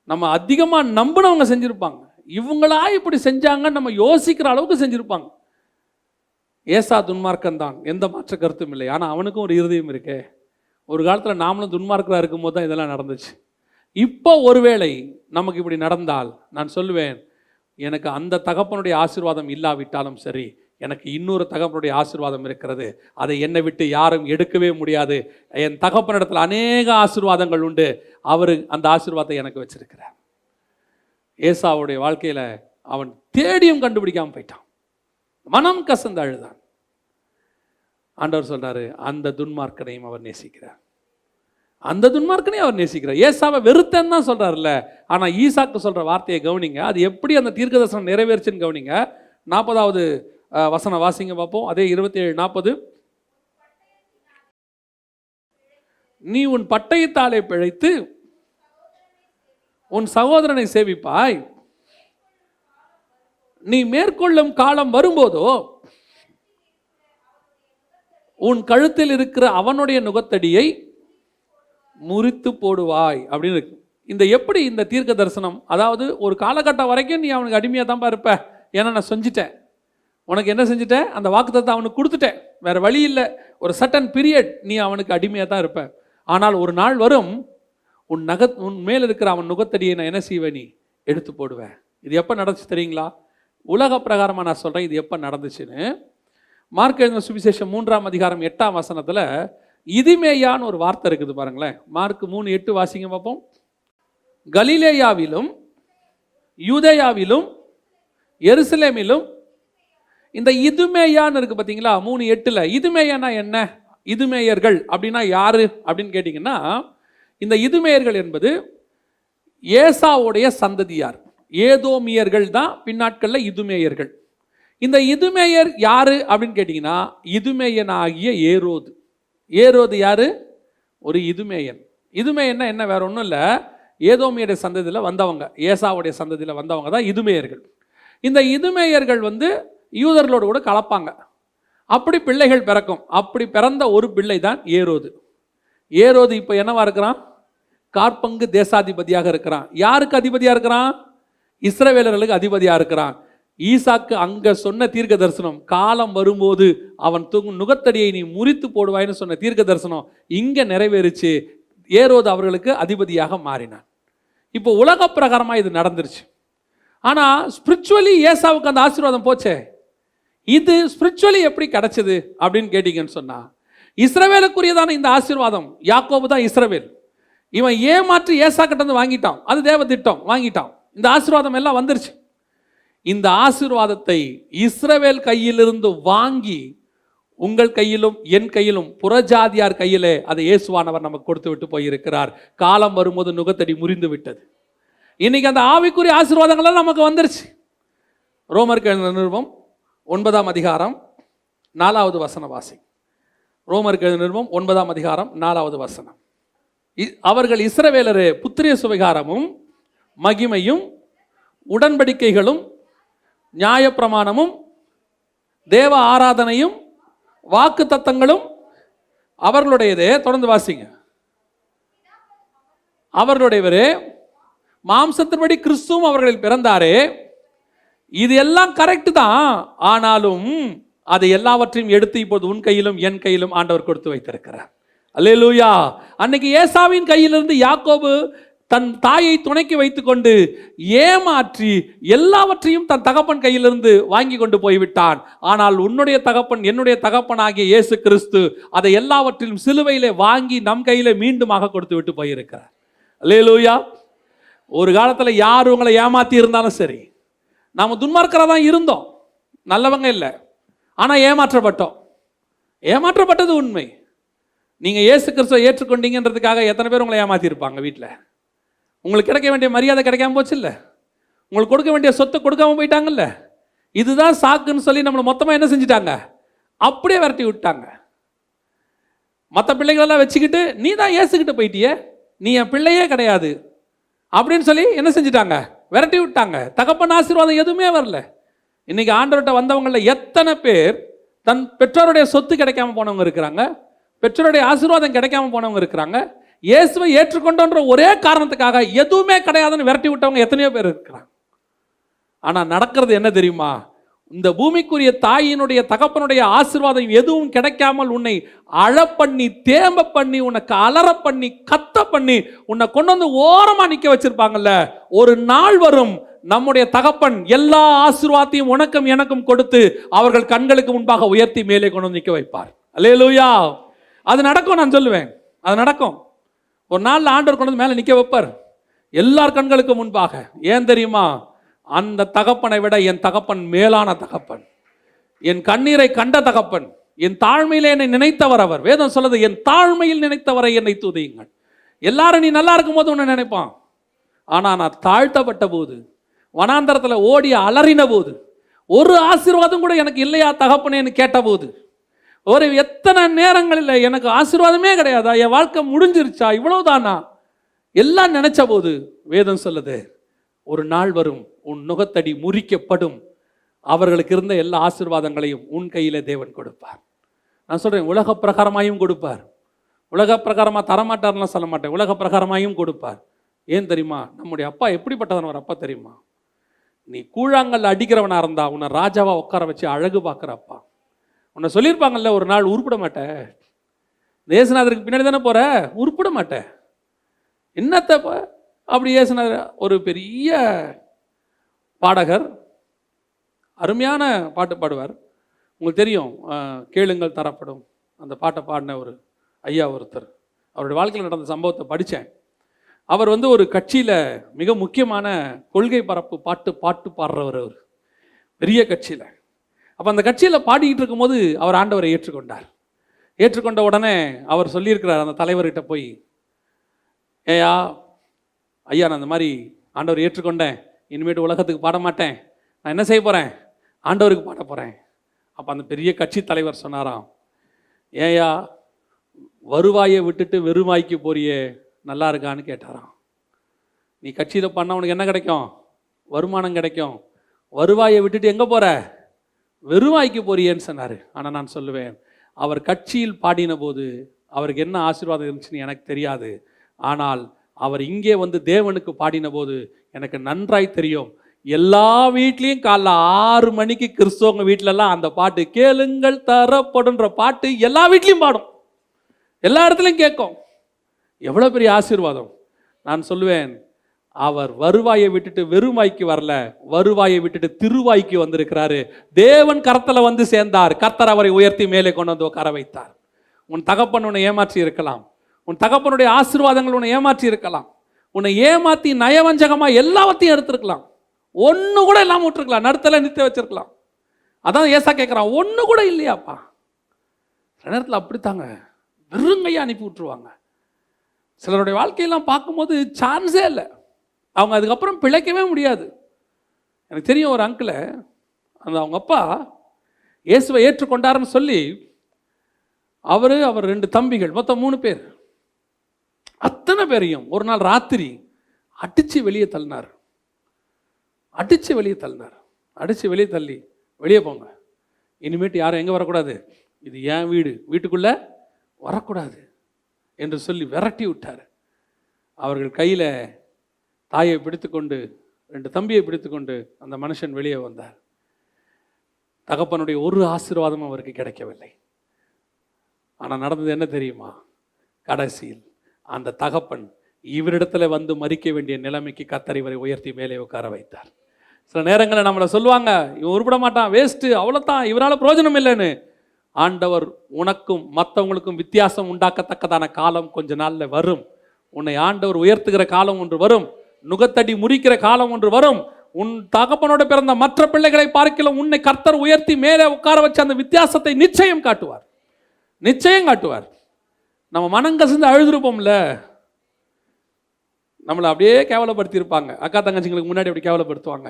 நம்ம அதிகமாக நம்பினவங்க செஞ்சுருப்பாங்க. இவங்களா இப்படி செஞ்சாங்கன்னு நம்ம யோசிக்கிற அளவுக்கு செஞ்சுருப்பாங்க. ஏசா துன்மார்க்கன் தான், எந்த மாற்ற கருத்தும் இல்லை. ஆனால் அவனுக்கும் ஒரு இருதயம் இருக்கே. ஒரு காலத்தில் நாமளும் துன்மார்க்கராக இருக்கும்போது தான் இதெல்லாம் நடந்துச்சு. இப்போ ஒருவேளை நமக்கு இப்படி நடந்தால் நான் சொல்லுவேன், எனக்கு அந்த தகப்பனுடைய ஆசீர்வாதம் இல்லாவிட்டாலும் சரி, எனக்கு இன்னொரு தகப்பனுடைய ஆசீர்வாதம் இருக்கிறது, அதை என்னை விட்டு யாரும் எடுக்கவே முடியாது. என் தகப்பனிடத்தில் அநேக ஆசீர்வாதங்கள் உண்டு, அவர் அந்த ஆசீர்வாதத்தை எனக்கு வச்சிருக்கிறார். ஏசாவுடைய வாழ்க்கையில் அவன் தேடியும் கண்டுபிடிக்காமல் போயிட்டான், மனம் கசந்து அழுதான். ஆண்டவர் சொல்றாரு, அந்த துன்மார்க்கனையும் அவர் நேசிக்கிறார், அந்த துன்மார்க்கனையும் அவர் நேசிக்கிறார். ஏசாவை வெறுத்தேன்னு தான் சொல்றாருல்ல, ஆனால் ஈசாக்கு சொல்ற வார்த்தையை கவனிங்க, அது எப்படி அந்த தீர்க்கதரிசனம் நிறைவேறுச்சுன்னு கவனிங்க. 40வது வசனம் வாசிங்க பார்ப்போம். அதே 27:40, நீ உன் பட்டயத்தாலே பிழைத்து உன் சகோதரனை சேவிப்பாய், நீ மேற்கொள்ளும் காலம் வரும்போதோ உன் கழுத்தில் இருக்கிற அவனுடைய நுகத்தடியை முறித்து போடுவாய் அப்படின்னு இருக்கு. இந்த எப்படி இந்த தீர்க்க தரிசனம், அதாவது ஒரு காலகட்டம் வரைக்கும் நீ அவனுக்கு அடிமையாக தான்ப்பா இருப்ப, ஏன்னா நான் செஞ்சுட்டேன், உனக்கு என்ன செஞ்சுட்டேன், அந்த வாக்குத்தத்தத்தை அவனுக்கு கொடுத்துட்டேன், வேற வழி இல்லை, ஒரு சர்டன் பீரியட் நீ அவனுக்கு அடிமையாக தான் இருப்ப. ஆனால் ஒரு நாள் வரும், உன் மேல் இருக்கிற அவன் நுகத்தடியை நான் என்ன செய்வேன், நீ எடுத்து போடுவேன். இது எப்போ நடந்துச்சு தெரியுங்களா? உலக பிரகாரமாக நான் சொல்கிறேன் இது எப்போ நடந்துச்சுன்னு. மார்க் எழுதின சுவிசேஷம் 3ஆம் அதிகாரம் 8ஆம் வசனத்தில் இதுமேயான்னு ஒரு வார்த்தை இருக்குது பாருங்களேன். மார்க் 3:8 வாசிங்க பார்ப்போம். கலிலேயாவிலும் யூதேயாவிலும் எருசலேமிலும் இந்த இதுமேயான்னு இருக்கு பார்த்தீங்களா, 3:8. இதுமேயானா என்ன? இதுமேயர்கள் அப்படின்னா யாரு அப்படின்னு கேட்டிங்கன்னா, இந்த இதுமேயர்கள் என்பது ஏசாவுடைய சந்ததியார், ஏதோமியர்கள் தான் பின்னாட்களில் இதுமேயர்கள். இந்த இதுமேயர் யாரு அப்படின்னு கேட்டிங்கன்னா, இதுமேயனாகிய ஏரோது. ஏரோது யாரு? ஒரு இதுமேயன். இதுமேயன்னா என்ன, வேற ஒன்றும் இல்லை, ஏதோமியுடைய சந்ததியில் வந்தவங்க, ஏசாவுடைய சந்ததியில் வந்தவங்க தான் இதுமேயர்கள். இந்த இதுமேயர்கள் யூதர்களோடு கூட கலப்பாங்க. அப்படி பிள்ளைகள் பிறக்கும். அப்படி பிறந்த ஒரு பிள்ளை தான் ஏரோது. ஏரோது இப்போ என்னவா இருக்கிறான்? காற்பங்கு தேசாதிபதியாக இருக்கிறான். யாருக்கு அதிபதியாக இருக்கிறான்? இஸ்ரவேலர்களுக்கு அதிபதியாக இருக்கிறான். ஈசாக்கு அங்கே சொன்ன தீர்க்க தரிசனம், காலம் வரும்போது அவன் நுகத்தடியை நீ முறித்து போடுவாய்னு சொன்ன தீர்க்க தரிசனம் இங்கே நிறைவேறிச்சு. ஏரோது அவர்களுக்கு அதிபதியாக மாறினான். இப்போ உலக பிரகாரமாக இது நடந்துருச்சு. ஆனால் ஸ்பிரிச்சுவலி ஏசாவுக்கு அந்த ஆசீர்வாதம் போச்சே. இது ஸ்பிரிச்சுவலி எப்படி கிடைச்சது அப்படின்னு கேட்டீங்கன்னு சொன்னால், இஸ்ரவேலுக்குரியதான இந்த ஆசீர்வாதம், யாக்கோபு தான் இஸ்ரவேல். இவன் ஏமாற்றி ஏசா கிட்ட இருந்து வாங்கிட்டான். அது தேவ திட்டம், வாங்கிட்டான். இந்த ஆசீர்வாதம் எல்லாம் வந்துருச்சு. இந்த ஆசீர்வாதத்தை இஸ்ரவேல் கையிலிருந்து வாங்கி உங்கள் கையிலும் என் கையிலும் புறஜாதியார் கையிலே அதை இயேசுவானவர் நமக்கு கொடுத்து விட்டு போயிருக்கிறார். காலம் வரும்போது நுகத்தடி முறிந்து விட்டது. இன்னைக்கு அந்த ஆவிக்குரிய ஆசீர்வாதங்கள் நமக்கு வந்துருச்சு. ரோமருக்கு எழுதின நிருபம் 9ஆம் அதிகாரம் 4வது வசனம் வாசி. ரோமருக்கு எழுதின நிருபம் 9ஆம் அதிகாரம் 4வது வசனம். அவர்கள் இஸ்ரவேலரே புத்திரிய சுவிகாரமும் மகிமையும் உடன்படிக்கைகளும் நியாயப்பிரமாணமும் தேவ ஆராதனையும் வாக்கு தத்தங்களும் அவர்களுடையதே. தொடர்ந்து வாசிங்க. அவர்களுடையவரே, மாம்சத்தின்படி கிறிஸ்துவும் அவர்களில் பிறந்தாரே. இது எல்லாம் கரெக்ட் தான். ஆனாலும் அதை எல்லாவற்றையும் எடுத்து இப்போது உன் கையிலும் என் கையிலும் ஆண்டவர் கொடுத்து வைத்திருக்கிறார். அல்லேலூயா. அன்னைக்கு ஏசாவின் கையிலிருந்து யாக்கோபு தன் தாயை துணைக்கு வைத்துக்கொண்டு ஏமாற்றி எல்லாவற்றையும் தன் தகப்பன் கையிலிருந்து வாங்கி கொண்டு போய்விட்டான். ஆனால் உன்னுடைய தகப்பன், என்னுடைய தகப்பன் ஆகிய இயேசு கிறிஸ்து அதை எல்லாவற்றிலும் சிலுவையிலே வாங்கி நம் கையிலே மீண்டுமாக கொடுத்து விட்டு போயிருக்கிறார். அல்லேலூயா. ஒரு காலத்தில் யார் உங்களை ஏமாத்தி இருந்தாலும் சரி, நாம் துன்மார்க்கராக தான் இருந்தோம், நல்லவங்க இல்லை. ஆனால் ஏமாற்றப்பட்டோம். ஏமாற்றப்பட்டது உண்மை. நீங்கள் இயேசு கிறிஸ்துவை ஏற்றுக்கொண்டீங்கன்றதுக்காக எத்தனை பேர் உங்களை ஏமாற்றிருப்பாங்க? வீட்டில் உங்களுக்கு கிடைக்க வேண்டிய மரியாதை கிடைக்காம போச்சு இல்லை, உங்களுக்கு கொடுக்க வேண்டிய சொத்தை கொடுக்காம போயிட்டாங்கல்ல. இதுதான் சாக்குன்னு சொல்லி நம்மளை மொத்தமாக என்ன செஞ்சிட்டாங்க? அப்படியே விரட்டி விட்டாங்க. மற்ற பிள்ளைகளெல்லாம் வச்சுக்கிட்டு நீ தான் இயேசுக்கிட்ட போயிட்டியே, நீ என் பிள்ளையே கிடையாது அப்படின்னு சொல்லி என்ன செஞ்சிட்டாங்க? விரட்டி விட்டாங்க. தகப்பன் ஆசீர்வாதம் எதுவுமே வரல. இன்னைக்கு ஆண்டவர்கிட்ட வந்தவங்களில் எத்தனை பேர் தன் பெற்றோருடைய சொத்து கிடைக்காம போனவங்க இருக்கிறாங்க, பெற்றோருடைய ஆசீர்வாதம் கிடைக்காம போனவங்க இருக்கிறாங்க. இயேசுவை ஏற்றுக்கொண்டோன்ற ஒரே காரணத்துக்காக எதுவுமே கிடையாதுன்னு விரட்டி விட்டவங்க எத்தனையோ பேர் இருக்கிறாங்க. ஆனால் நடக்கிறது என்ன தெரியுமா? இந்த பூமிக்குரிய தாயினுடைய தகப்பனுடைய ஆசீர்வாதம் எதுவும் கிடைக்காமல் உன்னை அழப்பண்ணி தேம்ப பண்ணி உனக்கு அலற பண்ணி கத்த பண்ணி உன்னை கொண்டு வந்து ஓரமா நிக்க வச்சிருப்பாங்கல்ல. ஒரு நாள் வரும், நம்முடைய தகப்பன் எல்லா ஆசீர்வாதத்தையும் உனக்கும் எனக்கும் கொடுத்து அவர்கள் கண்களுக்கு முன்பாக உயர்த்தி மேலே கொண்டு வந்து நிக்க வைப்பார். அல்லேலூயா. அது நடக்கும். நான் சொல்லுவேன், அது நடக்கும். ஒரு நாள் ஆண்டவர் கொண்டு வந்து மேலே நிக்க வைப்பார் எல்லார் கண்களுக்கு முன்பாக. ஏன் தெரியுமா? அந்த தகப்பனை விட என் தகப்பன் மேலான தகப்பன், என் கண்ணீரை கண்ட தகப்பன், என் தாழ்மையிலே என்னை நினைத்தவர் அவர். வேதம் சொல்லுது, என் தாழ்மையில் நினைத்தவரை என்னை துதியுங்கள். எல்லாரும் நீ நல்லா இருக்கும் போது உன்னை நினைப்பான். ஆனா நான் தாழ்த்தப்பட்ட போது, வனாந்தரத்தில் ஓடி அலறின போது, ஒரு ஆசீர்வாதம் கூட எனக்கு இல்லையா தகப்பனேன்னு கேட்டபோது, ஒரு எத்தனை நேரங்களில் எனக்கு ஆசீர்வாதமே கிடையாதா, என் வாழ்க்கை முடிஞ்சிருச்சா, இவ்வளவுதானா எல்லாம் நினைச்ச போது வேதம் சொல்லுது, ஒரு நாள் வரும் உன் நுகத்தடி முறிக்கப்படும், அவர்களுக்கு இருந்த எல்லா ஆசீர்வாதங்களையும் உன் கையில தேவன் கொடுப்பார். நான் சொல்றேன், உலக பிரகாரமாயும் கொடுப்பார். உலக பிரகாரமா தரமாட்டார்லாம் சொல்ல மாட்டேன், உலக பிரகாரமாயும் கொடுப்பார். ஏன் தெரியுமா? நம்முடைய அப்பா எப்படிப்பட்டவன் ஒரு அப்பா தெரியுமா? நீ கூழாங்கல்ல அடிக்கிறவனா இருந்தா உன்னை ராஜாவா உட்கார வச்சு அழகு பார்க்குற அப்பா. உன்னை சொல்லியிருப்பாங்கல்ல, ஒரு நாள் உருப்பிட மாட்டேன், தேசநாதருக்கு பின்னாடி தானே போற, உருப்பிட மாட்டேன். என்னத்தை அப்படி ஏசுனார். ஒரு பெரிய பாடகர், அருமையான பாட்டு பாடுவார். உங்களுக்கு தெரியும், கேளுங்கள் தரப்படும் அந்த பாட்டை பாடின ஒரு ஐயா ஒருத்தர். அவருடைய வாழ்க்கையில் நடந்த சம்பவத்தை படித்தேன். அவர் ஒரு கட்சியில் மிக முக்கியமான கொள்கை பரப்பு பாட்டு பாடுறவர். அவர் பெரிய கட்சியில். அப்போ அந்த கட்சியில் பாடிக்கிட்டு இருக்கும்போது அவர் ஆண்டவரை ஏற்றுக்கொண்டார். ஏற்றுக்கொண்ட உடனே அவர் சொல்லியிருக்கிறார் அந்த தலைவர்கிட்ட போய், ஏயா ஐயா, நான் அந்த மாதிரி ஆண்டவர் ஏற்றுக்கொண்டேன், இனிமேட்டு உலகத்துக்கு பாட மாட்டேன், நான் என்ன செய்ய போகிறேன், ஆண்டவருக்கு பாட போகிறேன். அப்போ அந்த பெரிய கட்சி தலைவர் சொன்னாராம், ஏயா வருவாயை விட்டுட்டு வெறுவாய்க்கு போறியே, நல்லா இருக்கான்னு கேட்டாராம். நீ கட்சியில் பண்ண உனக்கு என்ன கிடைக்கும்? வருமானம் கிடைக்கும். வருவாயை விட்டுட்டு எங்கே போகிற? வெறுவாய்க்கு போறியேன்னு சொன்னார். ஆனால் நான் சொல்லுவேன், அவர் கட்சியில் பாடின போது அவருக்கு என்ன ஆசீர்வாதம் இருந்துச்சுன்னு எனக்கு தெரியாது. ஆனால் அவர் இங்கே தேவனுக்கு பாடின போது எனக்கு நன்றாய் தெரியும். எல்லா வீட்லேயும் காலைல 6 மணிக்கு கிறிஸ்தவங்க வீட்டிலலாம் அந்த பாட்டு, கேளுங்கள் தரப்படுன்ற பாட்டு எல்லா வீட்லேயும் பாடும், எல்லா இடத்துலையும் கேட்கும். எவ்வளோ பெரிய ஆசீர்வாதம். நான் சொல்லுவேன், அவர் வருவாயை விட்டுட்டு வெறுவாய்க்கு வரல, வருவாயை விட்டுட்டு திருவாய்க்கு வந்திருக்கிறாரு. தேவன் கரத்தில் சேர்ந்தார். கர்த்தர் அவரை உயர்த்தி மேலே கொண்டு உட்கார வைத்தார். உன் தகப்பன் உன்னை ஏமாற்றி இருக்கலாம், உன் தகப்பனுடைய ஆசீர்வாதங்கள் உன்னை ஏமாற்றி இருக்கலாம், உன்னை ஏமாற்றி நயவஞ்சகமாக எல்லாவற்றையும் எடுத்திருக்கலாம், ஒன்று கூட இல்லாமல் விட்டுருக்கலாம், நடுத்தல நிறுத்தி வச்சிருக்கலாம். அதான் ஏசா கேட்குறான், ஒன்று கூட இல்லையாப்பா. சில நேரத்தில் அப்படித்தாங்க, வெறுங்கையை அனுப்பி விட்டுருவாங்க. சிலருடைய வாழ்க்கையெல்லாம் பார்க்கும்போது சான்ஸே இல்லை, அவங்க அதுக்கப்புறம் பிழைக்கவே முடியாது. எனக்கு தெரியும் ஒரு அங்கிளை, அவங்க அப்பா இயேசுவை ஏற்றுக்கொண்டாருன்னு சொல்லி அவர் 2 தம்பிகள், மொத்தம் 3 பேர், அத்தனை பேரையும் ஒரு நாள் ராத்திரி அடித்து வெளியே தள்ளினார். அடித்து வெளியே தள்ளி, வெளியே போங்க, இனிமேட்டு யாரும் எங்கே வரக்கூடாது, இது என் வீடு, வீட்டுக்குள்ளே வரக்கூடாது என்று சொல்லி விரட்டி விட்டார். அவர்கள் கையில் தாயை பிடித்துக்கொண்டு 2 தம்பியை பிடித்துக்கொண்டு அந்த மனுஷன் வெளியே வந்தார். தகப்பனுடைய ஒரு ஆசீர்வாதமும் அவருக்கு கிடைக்கவில்லை. ஆனால் நடந்தது என்ன தெரியுமா? கடைசியில் அந்த தகப்பன் இவரிடத்துல மறிக்க வேண்டிய நிலைமைக்கு கர்த்தர் இவரை உயர்த்தி மேலே உட்கார வைத்தார். சில நேரங்களில் நம்மளை சொல்லுவாங்க, இவன் உருப்பட மாட்டான், வேஸ்ட்டு, அவ்வளோதான், இவரால் பிரயோஜனம் இல்லைன்னு. ஆண்டவர் உனக்கும் மற்றவங்களுக்கும் வித்தியாசம் உண்டாக்கத்தக்கதான காலம் கொஞ்ச நாளில் வரும். உன்னை ஆண்டவர் உயர்த்துகிற காலம் ஒன்று வரும், நுகத்தடி முறிக்கிற காலம் ஒன்று வரும். உன் தகப்பனோட பிறந்த மற்ற பிள்ளைகளை பார்க்கலாம், உன்னை கர்த்தர் உயர்த்தி மேலே உட்கார வச்சு அந்த வித்தியாசத்தை நிச்சயம் காட்டுவார், நிச்சயம் காட்டுவார். நம்ம மனம் கசிந்து அழுதுருப்போம்ல, நம்மளை அப்படியே கேவலப்படுத்தியிருப்பாங்க. அக்கா தங்கச்சிங்களுக்கு முன்னாடி அப்படி கேவலப்படுத்துவாங்க,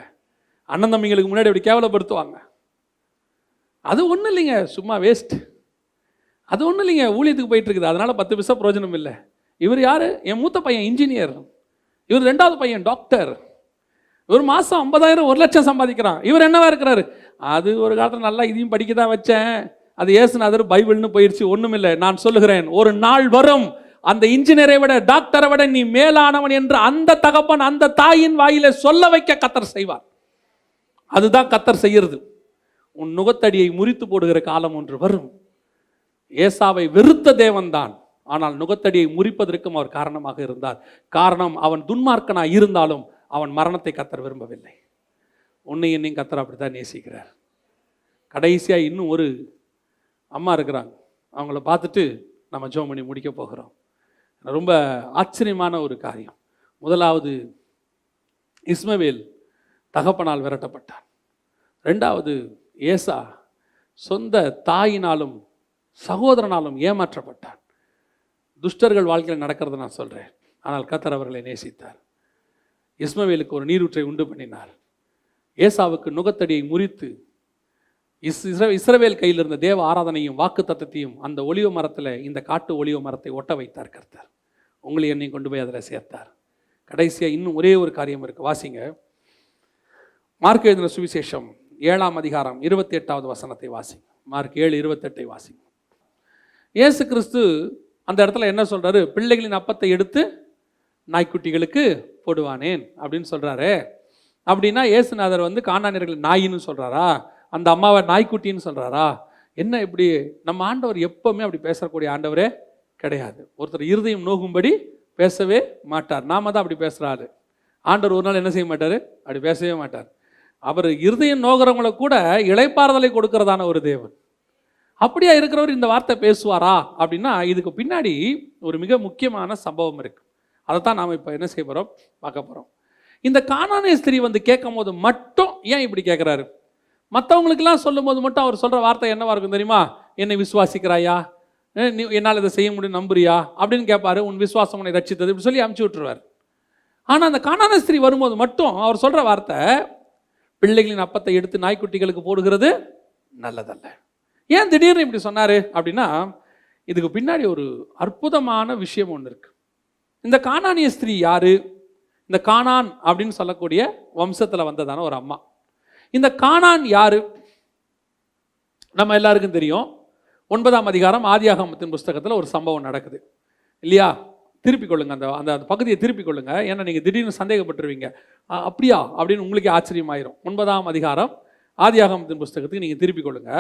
அண்ணன் தம்பிங்களுக்கு முன்னாடி அப்படி கேவலப்படுத்துவாங்க. அது ஒன்றும் இல்லைங்க, சும்மா வேஸ்ட். அது ஒன்றும் இல்லைங்க, ஊழியத்துக்கு போயிட்டு இருக்குது, அதனால 10 பைசா பிரயோஜனம் இல்லை. இவர் யார்? என் மூத்த பையன் இன்ஜினியர், இவர் 2வது பையன் டாக்டர், ஒரு மாதம் 50,000 1 லட்சம் சம்பாதிக்கிறான். இவர் என்னவா இருக்கிறாரு? அது ஒரு காலத்தில் நல்லா இதையும் படிக்க தான் வச்சேன், அது இயேசுநாதர் பைபிள்னு போயிடுச்சு, ஒன்றும் இல்லை. நான் சொல்லுகிறேன், ஒரு நாள் வரும், அந்த இன்ஜினியரை விட டாக்டரை விட நீ மேலானவன் என்று அந்த தகப்பன் அந்த தாயின் வாயில சொல்ல வைக்க கர்த்தர் செய்வார். அதுதான் கர்த்தர் செய்யறது. உன் நுகத்தடியை முறித்து போடுகிற காலம் ஒன்று வரும். ஏசாவை வெறுத்த தேவன்தான், ஆனால் நுகத்தடியை முறிப்பதற்கும் அவர் காரணமாக இருந்தார். காரணம், அவன் துன்மார்க்கனாய் இருந்தாலும் அவன் மரணத்தை கர்த்தர் விரும்பவில்லை. உன்னை என்னையும் கர்த்தர் அப்படித்தான் நேசிக்கிறார். கடைசியாக இன்னும் ஒரு அம்மா இருக்கிறாங்க, அவங்கள பார்த்துட்டு நம்ம ஜெபம் பண்ணி முடிக்க போகிறோம். ரொம்ப ஆச்சரியமான ஒரு காரியம். முதலாவது, இஸ்மவேல் தகப்பனால் விரட்டப்பட்டான். 2வது, ஏசா சொந்த தாயினாலும் சகோதரனாலும் ஏமாற்றப்பட்டான். துஷ்டர்கள் வாழ்க்கையில் நடக்கிறத நான் சொல்கிறேன், ஆனால் கர்த்தர் அவர்களை நேசித்தார். இஸ்மவேலுக்கு ஒரு நீரூற்றை உண்டு பண்ணினார். ஏசாவுக்கு நுகத்தடியை முறித்து இஸ்ரவேல் கையில் இருந்த தேவ ஆராதனையும் வாக்கு தத்தத்தையும் அந்த ஒலிவ மரத்தில், இந்த காட்டு ஒலிவ மரத்தை ஒட்ட வைத்தார் கர்த்தர். உங்களை என்னையும் கொண்டு போய் அதில் சேர்த்தார். கடைசியாக இன்னும் ஒரே ஒரு காரியம் இருக்குது, வாசிங்க. மார்க் எழுதின சுவிசேஷம் 7ஆம் அதிகாரம் 28வது வசனத்தை வாசிங்க. மார்க் 7:28 வாசிங்க. இயேசு கிறிஸ்து அந்த இடத்துல என்ன சொல்றாரு? பிள்ளைகளின் அப்பத்தை எடுத்து நாய்க்குட்டிகளுக்கு போடுவானேன் அப்படின்னு சொல்றாரு. அப்படின்னா இயேசுநாதர் கானானியர்கள் நாயின்னு சொல்றாரா? அந்த அம்மாவை நாய்க்குட்டின்னு சொல்றாரா? என்ன இப்படி? நம்ம ஆண்டவர் எப்பவுமே அப்படி பேசக்கூடிய ஆண்டவரே கிடையாது. ஒருத்தர் இருதயம் நோகும்படி பேசவே மாட்டார். நாம தான் அப்படி பேசுகிறாரு. ஆண்டவர் ஒரு நாள் என்ன செய்ய மாட்டார்? அப்படி பேசவே மாட்டார். அவர் இருதயம் நோகிறவங்களை கூட இளைப்பாறுதலை கொடுக்கிறதான ஒரு தேவன். அப்படியா இருக்கிறவர் இந்த வார்த்தை பேசுவாரா அப்படின்னா, இதுக்கு பின்னாடி ஒரு மிக முக்கியமான சம்பவம் இருக்கு. அதைத்தான் நாம் இப்போ என்ன செய்ய போகிறோம், பார்க்க போகிறோம். இந்த கானானிய ஸ்திரீ வந்து கேட்கும் போது மட்டும் ஏன் இப்படி கேட்குறாரு? மற்றவங்களுக்கெல்லாம் சொல்லும் போது மட்டும் அவர் சொல்கிற வார்த்தை என்னவா இருக்கும் தெரியுமா? என்னை விசுவாசிக்கிறாயா, நீ என்னால் இதை செய்ய முடியும் நம்புறியா அப்படின்னு கேட்பாரு. உன் விசுவாசம் உன்னை ரட்சித்தது இப்படி சொல்லி அமுச்சு விட்டுருவார். ஆனால் அந்த கானானிய ஸ்திரீ வரும்போது மட்டும் அவர் சொல்கிற வார்த்தை, பிள்ளைகளின் அப்பத்தை எடுத்து நாய்க்குட்டிகளுக்கு போடுகிறது நல்லதல்ல. ஏன் திடீர்னு இப்படி சொன்னார் அப்படின்னா, இதுக்கு பின்னாடி ஒரு அற்புதமான விஷயம் ஒன்று இருக்கு. இந்த கானானிய ஸ்திரீ யாரு? இந்த கானான் அப்படின்னு சொல்லக்கூடிய வம்சத்தில் வந்ததான ஒரு அம்மா. இந்த கானான் யாரு? நம்ம எல்லாருக்கும் தெரியும். 9ஆம் அதிகாரம் ஆதியாகமத்தின் புஸ்தகத்தில் ஒரு சம்பவம் நடக்குது இல்லையா? திருப்பிக் கொள்ளுங்க, அந்த அந்த பகுதியை திருப்பிக் கொள்ளுங்க. ஏன்னா நீங்கள் திடீர்னு சந்தேகப்பட்டுருவீங்க, அப்படியா அப்படின்னு உங்களுக்கே ஆச்சரியமாயிரும். 9ஆம் அதிகாரம் ஆதியாகமத்தின் புஸ்தகத்துக்கு நீங்கள் திருப்பிக் கொள்ளுங்க.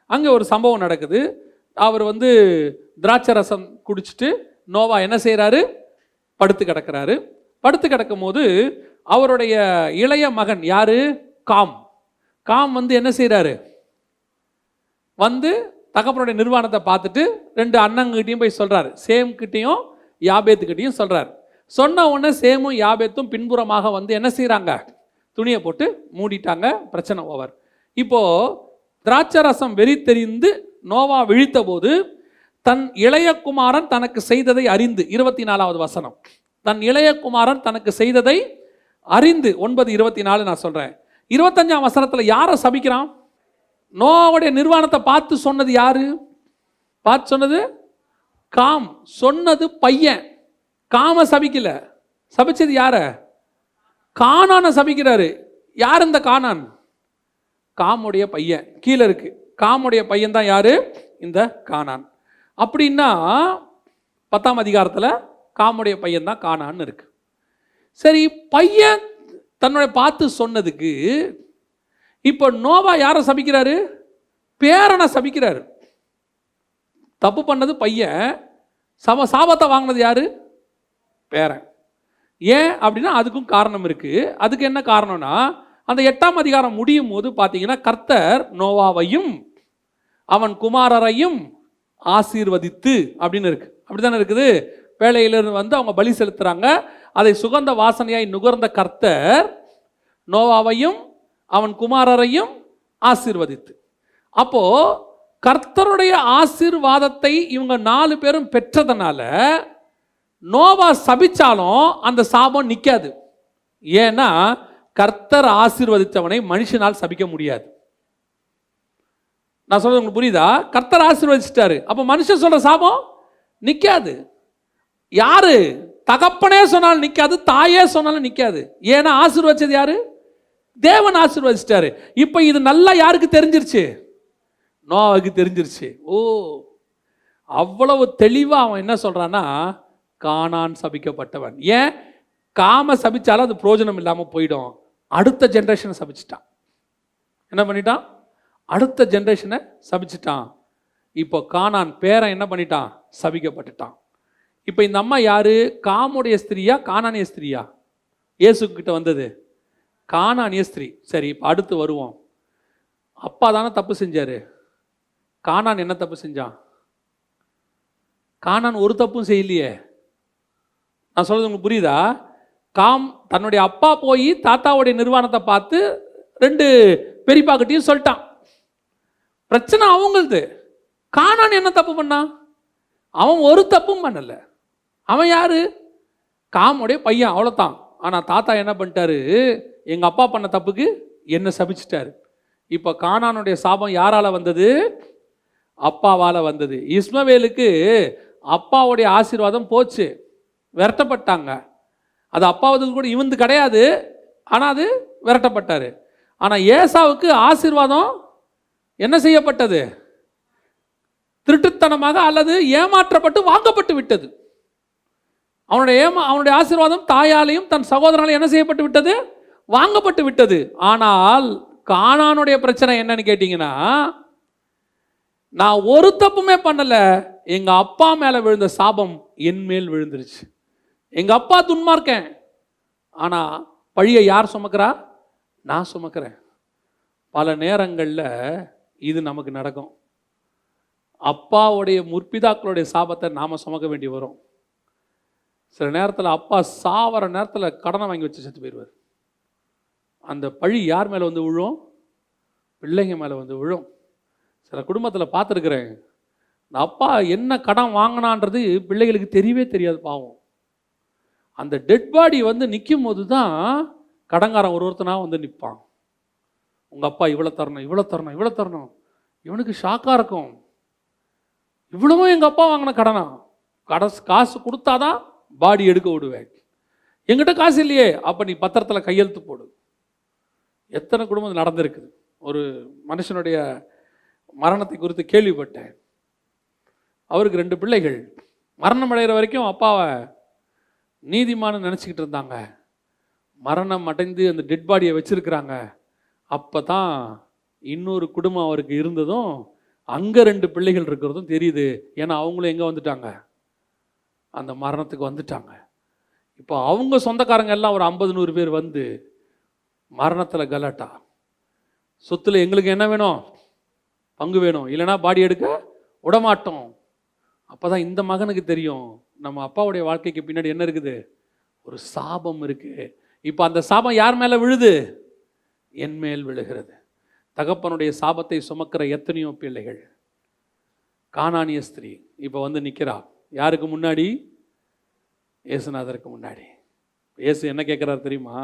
அங்கே ஒரு சம்பவம் நடக்குது. அவர் வந்து திராட்சை ரசம் குடிச்சிட்டு நோவா என்ன செய்கிறாரு? படுத்து கிடக்கிறாரு. படுத்து கிடக்கும் போது அவருடைய இளைய மகன் யாரு? காம் வந்து என்ன செய்கிறாரு? வந்து தகப்பனுடைய நிர்வாணத்தை பார்த்துட்டு 2 அண்ணங்கிட்டையும் போய் சொல்கிறாரு. சேம்கிட்டையும் யாபேத்துக்கிட்டையும் சொல்கிறார். சொன்ன உடனே சேமும் யாபேத்தும் பின்புறமாக வந்து என்ன செய்கிறாங்க? துணியை போட்டு மூடிட்டாங்க. பிரச்சனை ஓவர். இப்போது திராட்சை ரசம் வெறி தெரிந்து நோவா விழித்த போது தன் இளைய குமாரன் தனக்கு செய்ததை அறிந்து, 24வது வசனம், தன் இளைய குமாரன் தனக்கு செய்ததை அறிந்து, 9:24 நான் சொல்கிறேன். 25ஆம் வசனத்தில் யாரை சபிக்கிறான்? நோவாவுடைய நிர்வாணத்தை பார்த்து சொன்னது யாரு? பார்த்து சொன்னது காம். சொன்னது பையன். காம சபிக்கல. சபிச்சது யார? கானானை சபிக்கிறாரு. யார் இந்த கானான்? காமுடைய பையன். கீழே இருக்கு. காமுடைய பையன் தான் யாரு? இந்த கானான். அப்படின்னா 10ஆம் அதிகாரத்தில் காமுடைய பையன் தான் கானான்னு இருக்கு. சரி, பையன் தன்னுடைய பார்த்து சொன்னதுக்கு இப்போ நோவா யாரை சபிக்கிறாரு? பேரனை சபிக்கிறாரு. தப்பு பண்ணது பையன், சாபத்தை வாங்கினது யாரு? பேரன். ஏன் அப்படின்னா அதுக்கும் காரணம் இருக்கு. அதுக்கு என்ன காரணம்னா, அந்த 8ஆம் அதிகாரம் முடியும் போது பார்த்தீங்கன்னா, கர்த்தர் நோவாவையும் அவன் குமாரரையும் ஆசீர்வதித்து அப்படின்னு இருக்கு. அப்படித்தானே இருக்குது. பேழையிலிருந்து வந்து அவங்க பலி செலுத்துறாங்க. அதை சுகந்த வாசனையாய் நுகர்ந்த கர்த்தர் நோவாவையும் அவன் குமாரரையும் ஆசீர்வதித்து, அப்போ கர்த்தருடைய ஆசீர்வாதத்தை இவங்க 4 பேரும் பெற்றதனால நோவா சபிச்சாலும் அந்த சாபம் நிற்காது. ஏன்னா கர்த்தர் ஆசீர்வதித்தவனை மனுஷனால் சபிக்க முடியாது. நான் சொல்றது உங்களுக்கு புரியுதா? கர்த்தர் ஆசீர்வதிச்சிட்டாரு, அப்போ மனுஷன் சொல்ற சாபம் நிற்காது. யாரு? தகப்பனே சொன்னாலும் நிற்காது, தாயே சொன்னாலும் நிற்காது. ஏன்னா ஆசீர்வதிச்சது யாரு? தேவன் ஆசீர்வதிச்சிட்டாரு. இப்போ இது நல்லா யாருக்கு தெரிஞ்சிருச்சு? நோவாவுக்கு தெரிஞ்சிருச்சு. ஓ, அவ்வளவு தெளிவா அவன் என்ன சொல்றான்னா, கானான் சபிக்கப்பட்டவன். ஏன்? காம சபிச்சாலும் அது பிரயோஜனம் இல்லாமல் போயிடும். அடுத்த ஜென்ரேஷனை சபிச்சிட்டான். என்ன பண்ணிட்டான்? அடுத்த ஜென்ரேஷனை சபிச்சிட்டான். இப்போ கானான் பேரன் என்ன பண்ணிட்டான்? சபிக்கப்பட்டுட்டான். இப்போ இந்த அம்மா யாரு? காமுடைய ஸ்திரியா கானானிய ஸ்திரியா? இயேசு கிட்ட வந்தது கானானிய ஸ்திரீ. சரி, இப்போ அடுத்து வருவோம். அப்பா தானே தப்பு செஞ்சாரு. கானான் என்ன தப்பு செஞ்சான்? கானான் ஒரு தப்பும் செய்யலையே. நான் சொல்றது உங்களுக்கு புரியுதா? காம் தன்னுடைய அப்பா போய் தாத்தாவுடைய நிர்வாணத்தை பார்த்து 2 பெரியப்பா கிட்டையும் சொல்லிட்டான். பிரச்சனை அவங்களது. கானான் என்ன தப்பு பண்ணான்? அவன் ஒரு தப்பும் பண்ணல. அவன் யாரு? காமுடைய பையன், அவ்வளோதான். ஆனால் தாத்தா என்ன பண்ணிட்டாரு? எங்கள் அப்பா பண்ண தப்புக்கு என்ன சபிச்சிட்டாரு. இப்போ கானானுடைய சாபம் யாரால வந்தது? அப்பாவால் வந்தது. இஸ்மவேலுக்கு அப்பாவுடைய ஆசீர்வாதம் போச்சு, விரட்டப்பட்டாங்க. அது அப்பாவுக்கு கூட இவந்து கிடையாது, ஆனால் அது விரட்டப்பட்டார். ஆனால் ஏசாவுக்கு ஆசீர்வாதம் என்ன செய்யப்பட்டது? திருட்டுத்தனமாக அல்லது ஏமாற்றப்பட்டு வாங்கப்பட்டு விட்டது. அவனுடைய ஆசீர்வாதம் தாயாலையும் தன் சகோதரனாலையும் என்ன செய்யப்பட்டு விட்டது? வாங்கப்பட்டு விட்டது. ஆனால் கானானுடைய பிரச்சனை என்னன்னு கேட்டீங்கன்னா, நான் ஒரு தப்புமே பண்ணல, எங்க அப்பா மேல விழுந்த சாபம் என் மேல் விழுந்துருச்சு. எங்கள் அப்பா துன்மார்க்கன், ஆனால் பழியை யார் சுமக்கிறா? நான் சுமக்கிறேன். பல நேரங்களில் இது நமக்கு நடக்கும். அப்பாவுடைய முற்பிதாக்களுடைய சாபத்தை நாம் சுமக்க வேண்டி வரும். சில நேரத்தில் அப்பா சாவர நேரத்தில் கடனை வாங்கி வச்சு செத்து போயிடுவார். அந்த பழி யார் மேலே வந்து விழும்? பிள்ளைங்க மேலே வந்து விழும். சில குடும்பத்தில் பார்த்துருக்குறேன், இந்த அப்பா என்ன கடன் வாங்கினான்றது பிள்ளைகளுக்கு தெரியவே தெரியாது. பாவம், அந்த டெட் பாடி வந்து நிற்கும் போது தான் கடங்காரன் ஒருத்தனாக வந்து நிற்பான். உங்கள் அப்பா இவ்வளோ தரணும், இவ்வளோ தரணும், இவ்வளோ தரணும். இவனுக்கு ஷாக்காக இருக்கும். இவ்வளவும் எங்கள் அப்பா வாங்கின கடனா? காசு கொடுத்தாதான் பாடி எடுக்க விடுவேன். என்கிட்ட காசு இல்லையே, அப்போ நீ பத்திரத்தில் கையெழுத்து போடு. எத்தனை குடும்பம் நடந்திருக்குது. ஒரு மனுஷனுடைய மரணத்தை குறித்து கேள்விப்பட்டேன். அவருக்கு 2 பிள்ளைகள். மரணம் அடைகிற வரைக்கும் அப்பாவை நீதிமான்னு நினச்சிக்கிட்டு இருந்தாங்க. மரணம் அடைந்து அந்த டெட் பாடியை வச்சுருக்கிறாங்க. அப்போ தான் இன்னொரு குடும்பம் அவருக்கு இருந்ததும் அங்கே 2 பிள்ளைகள் இருக்கிறதும் தெரியுது. ஏன்னா அவங்களும் எங்கே வந்துட்டாங்க? அந்த மரணத்துக்கு வந்துட்டாங்க. இப்போ அவங்க சொந்தக்காரங்க எல்லாம் ஒரு 50-100 பேர் வந்து மரணத்தில் கலாட்டா. சொத்தில் எங்களுக்கு என்ன வேணும்? பங்கு வேணும், இல்லைனா பாடி எடுக்க விடமாட்டோம். அப்போ தான் இந்த மகனுக்கு தெரியும், நம்ம அப்பாவுடைய வாழ்க்கைக்கு பின்னாடி என்ன இருக்குது? ஒரு சாபம் இருக்குது. இப்போ அந்த சாபம் யார் மேலே விழுது? என் மேல் விழுகிறது. தகப்பனுடைய சாபத்தை சுமக்கிற எத்தனையோ பிள்ளைகள். கானானிய ஸ்திரீ இப்போ வந்து நிற்கிறா. யாருக்கு முன்னாடி? இயேசுநாதருக்கு முன்னாடி. இயேசு என்ன கேட்குறாரு தெரியுமா?